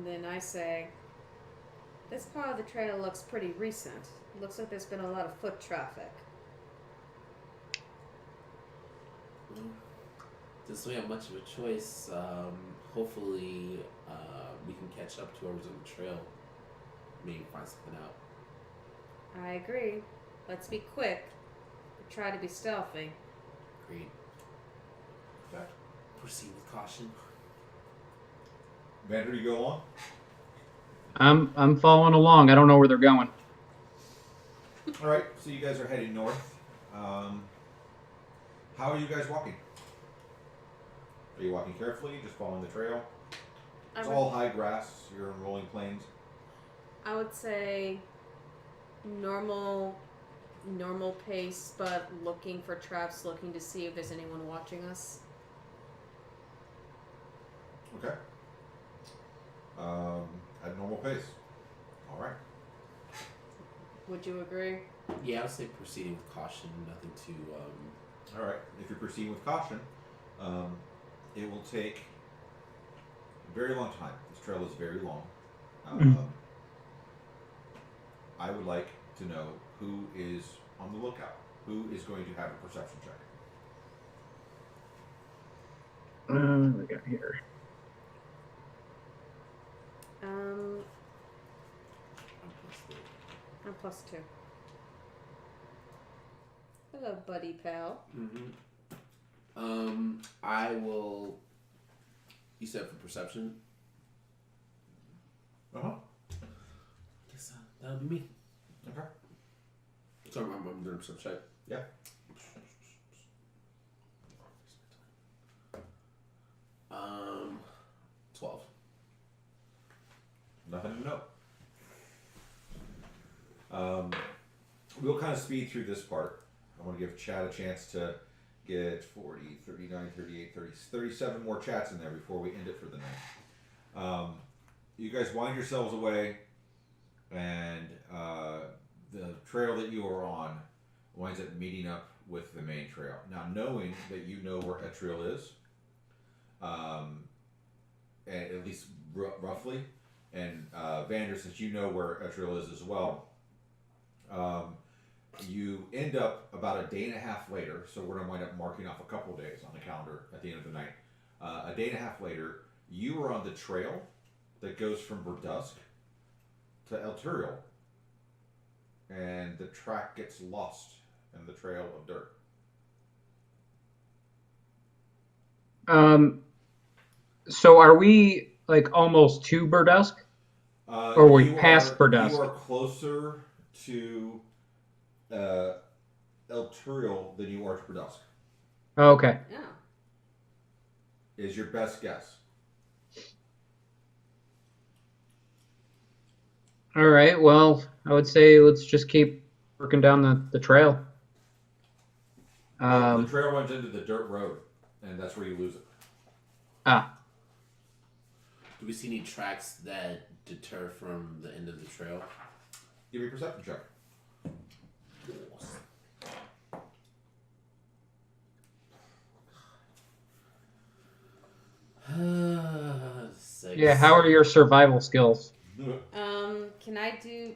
then I say, this part of the trail looks pretty recent. Looks like there's been a lot of foot traffic. Since we have much of a choice, hopefully we can catch up to whoever's on the trail. Maybe find something out. I agree. Let's be quick. But try to be stealthy. Great. Okay. Proceed with caution. Vander, you go along? I'm following along. I don't know where they're going. All right, so you guys are heading north. How are you guys walking? Are you walking carefully, just following the trail? It's all high grass. You're in rolling plains. I would say normal pace, but looking for traps, looking to see if there's anyone watching us. Okay. At normal pace. All right. Would you agree? Yeah, I would say proceeding with caution. Nothing too. All right. If you're proceeding with caution, it will take a very long time. This trail is very long. I would like to know who is on the lookout. Who is going to have a perception check? We got here. I'm +2. Hello, buddy pal. Mm-hmm. I will. You said for perception. Guess that'll be me. Okay. So I'm doing a perception check. Yeah. Um, 12. Nothing to note. We'll kind of speed through this part. I want to give Chad a chance to get 40, 39, 38, 30, 37 more chats in there before we end it for the night. You guys wind yourselves away, and the trail that you are on winds up meeting up with the main trail. Now, knowing that you know where Etriel is, at least roughly, and Vander, since you know where Etriel is as well, you end up about a day and a half later, so we're going to wind up marking off a couple of days on the calendar at the end of the night. A day and a half later, you are on the trail that goes from Verdusk to Elturiel, and the track gets lost in the trail of dirt. So are we like almost to Burdusk? Or we past Burdusk? You are closer to Elturiel than you are to Burdusk. Oh, okay. Yeah. Is your best guess. All right. Well, I would say let's just keep working down the trail. The trail runs into the dirt road, and that's where you lose it. Do we see any tracks that deter from the end of the trail? Give me a perception check. Six. Yeah. How are your survival skills? Can I do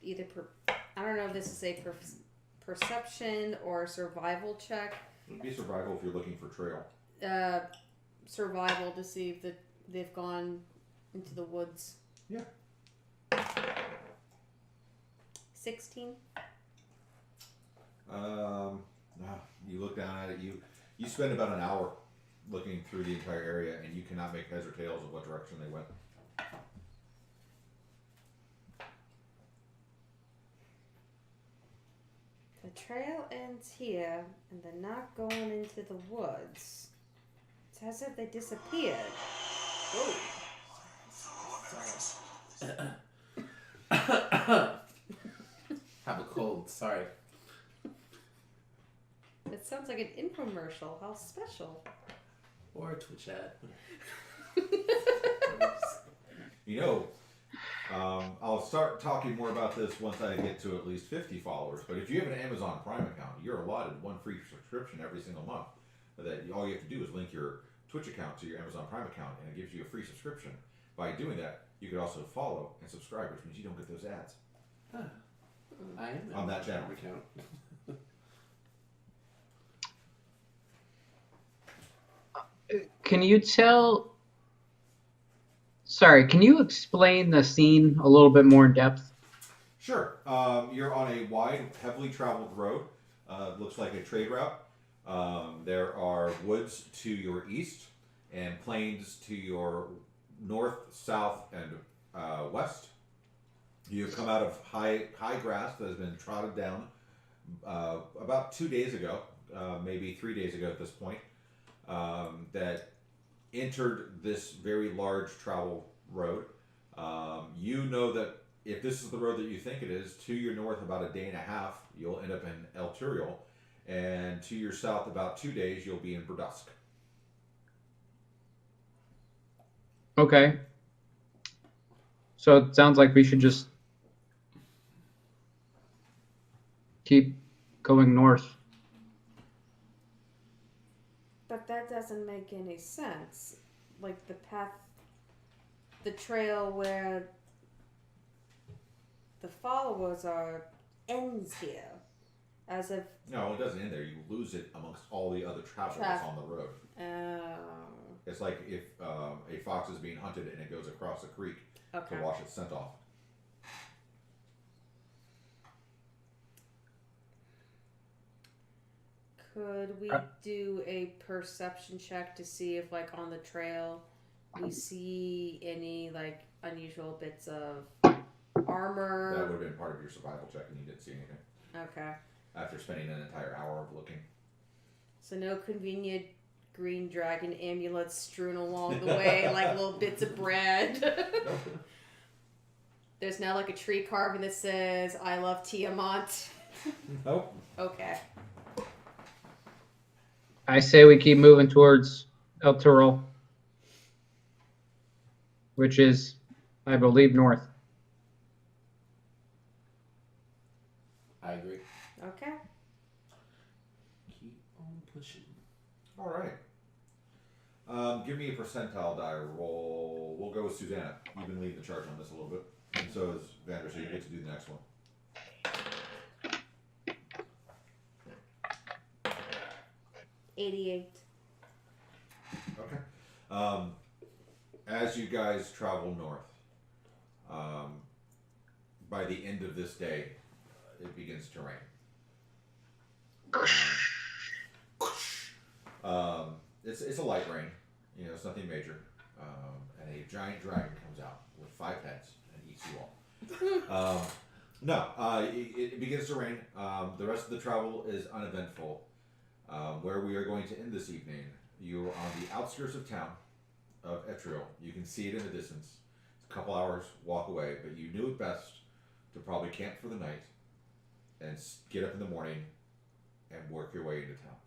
either I don't know if this is a perception or survival check. It would be survival if you're looking for trail. Survival to see if they've gone into the woods. Yeah. 16. You look down at it. You spend about an hour looking through the entire area, and you cannot make heads or tails of what direction they went. The trail ends here, and they're not going into the woods. It's as if they disappeared. Whoa. Have a cold. Sorry. It sounds like an infomercial. How special. Or a Twitch ad. I'll start talking more about this once I get to at least 50 followers. But if you have an Amazon Prime account, you're allotted one free subscription every single month. That all you have to do is link your Twitch account to your Amazon Prime account, and it gives you a free subscription. By doing that, you could also follow and subscribe, which means you don't get those ads. Huh. I am On that channel. account. Can you tell? Sorry, can you explain the scene a little bit more in depth? Sure. You're on a wide, heavily traveled road. Looks like a trade route. There are woods to your east and plains to your north, south, and west. You've come out of high grass that has been trodden down about 2 days ago, maybe 3 days ago at this point, that entered this very large travel road. You know that if this is the road that you think it is, to your north about a day and a half, you'll end up in El Turiel, and to your south about 2 days, you'll be in Burdusk. Okay. So it sounds like we should just keep going north. But that doesn't make any sense. Like the path, the trail where the followers are ends here. As if... No, it doesn't end there. You lose it amongst all the other travelers on the road. It's like if a fox is being hunted and it goes across a creek to wash its scent off. Could we do a perception check to see if, like, on the trail we see any, like, unusual bits of armor? That would have been part of your survival check, and you didn't see anything. Okay. After spending an entire hour of looking. So no convenient green dragon amulets strewn along the way, like little bits of bread. There's now like a tree carving that says, "I love Tiamat." Nope. Okay. I say we keep moving towards El Turiel, which is, I believe, north. I agree. Okay. Keep on pushing. All right. Give me a percentile die roll. We'll go with Susanna. You've been leading the charge on this a little bit. And so is Vander, so you get to do the next one. 88. Okay. As you guys travel north, by the end of this day, it begins to rain. It's a light rain, it's nothing major, and a giant dragon comes out with 5 heads and eats you all. It begins to rain. The rest of the travel is uneventful. Where we are going to end this evening, you are on the outskirts of town of Etriel. You can see it in the distance. It's a couple hours walk away, but you knew it best to probably camp for the night and get up in the morning and work your way into town.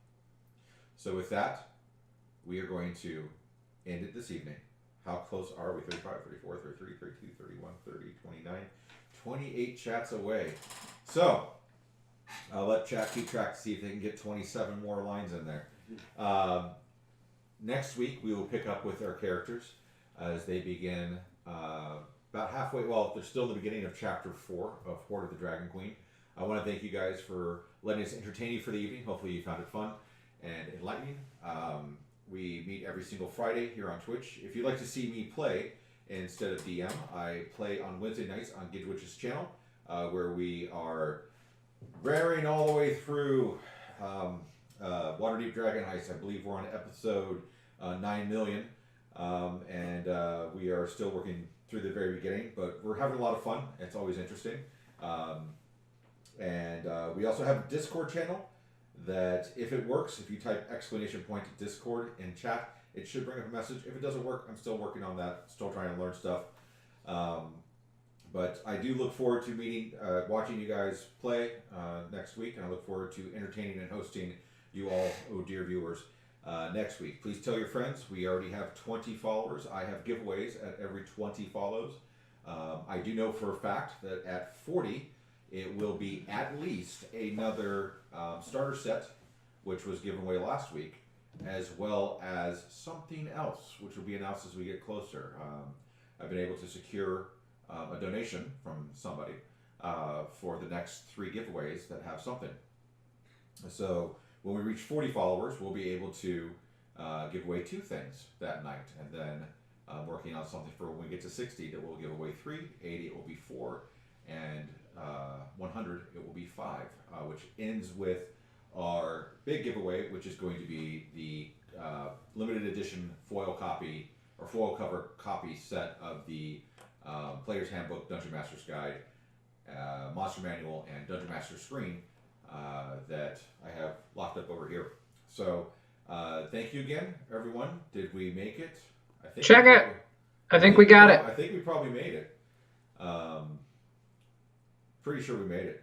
So with that, we are going to end it this evening. How close are we? 35, 34, 33, 32, 31, 30, 29, 28 chats away. So I'll let chat keep track to see if they can get 27 more lines in there. Next week, we will pick up with our characters as they begin about halfway. Well, they're still in the beginning of chapter 4 of Horde of the Dragon Queen. I want to thank you guys for letting us entertain you for the evening. Hopefully you found it fun and enlightening. We meet every single Friday here on Twitch. If you'd like to see me play instead of DM. I play on Wednesday nights on Gidwitch's channel, where we are raring all the way through Waterdeep Dragon Heist. I believe we're on episode 9 million, and we are still working through the very beginning, but we're having a lot of fun. It's always interesting. And we also have a Discord channel that, if it works, if you type !Discord in chat, it should bring up a message. If it doesn't work, I'm still working on that, still trying to learn stuff. But I do look forward to watching you guys play next week, and I look forward to entertaining and hosting you all, oh dear viewers, next week. Please tell your friends. We already have 20 followers. I have giveaways at every 20 follows. I do know for a fact that at 40, it will be at least another starter set, which was given away last week, as well as something else, which will be announced as we get closer. I've been able to secure a donation from somebody for the next 3 giveaways that have something. So when we reach 40 followers, we'll be able to give away 2 things that night, and then working on something for when we get to 60 that we'll give away 3, 80 it will be 4, and 100 it will be 5, which ends with our big giveaway, which is going to be the limited edition foil copy or foil cover copy set of the Player's Handbook, Dungeon Master's Guide, Monster Manual, and Dungeon Master's Screen that I have locked up over here. So thank you again, everyone. Did we make it? I think Check it. I think we got it. I think we probably made it. Pretty sure we made it.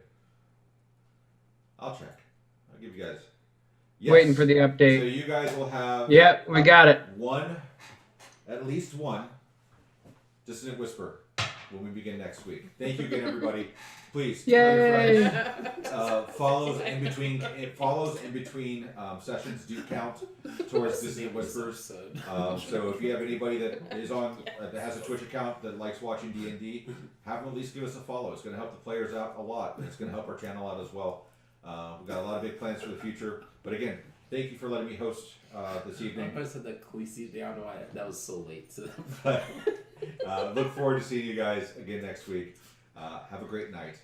I'll check. I'll give you guys. Yes. Waiting for the update. So you guys will have. Yep, we got it. At least one Dissonant Whisper when we begin next week. Thank you again, everybody. Please tell your friends. Follows in between sessions do count towards Dissonant Whispers. So if you have anybody that is on that has a Twitch account that likes watching D&D, have them at least give us a follow. It's going to help the players out a lot, and it's going to help our channel out as well. We've got a lot of big plans for the future. But again, thank you for letting me host this evening. I said that Khaleesi, I don't know why that was so late to them. But look forward to seeing you guys again next week. Have a great night.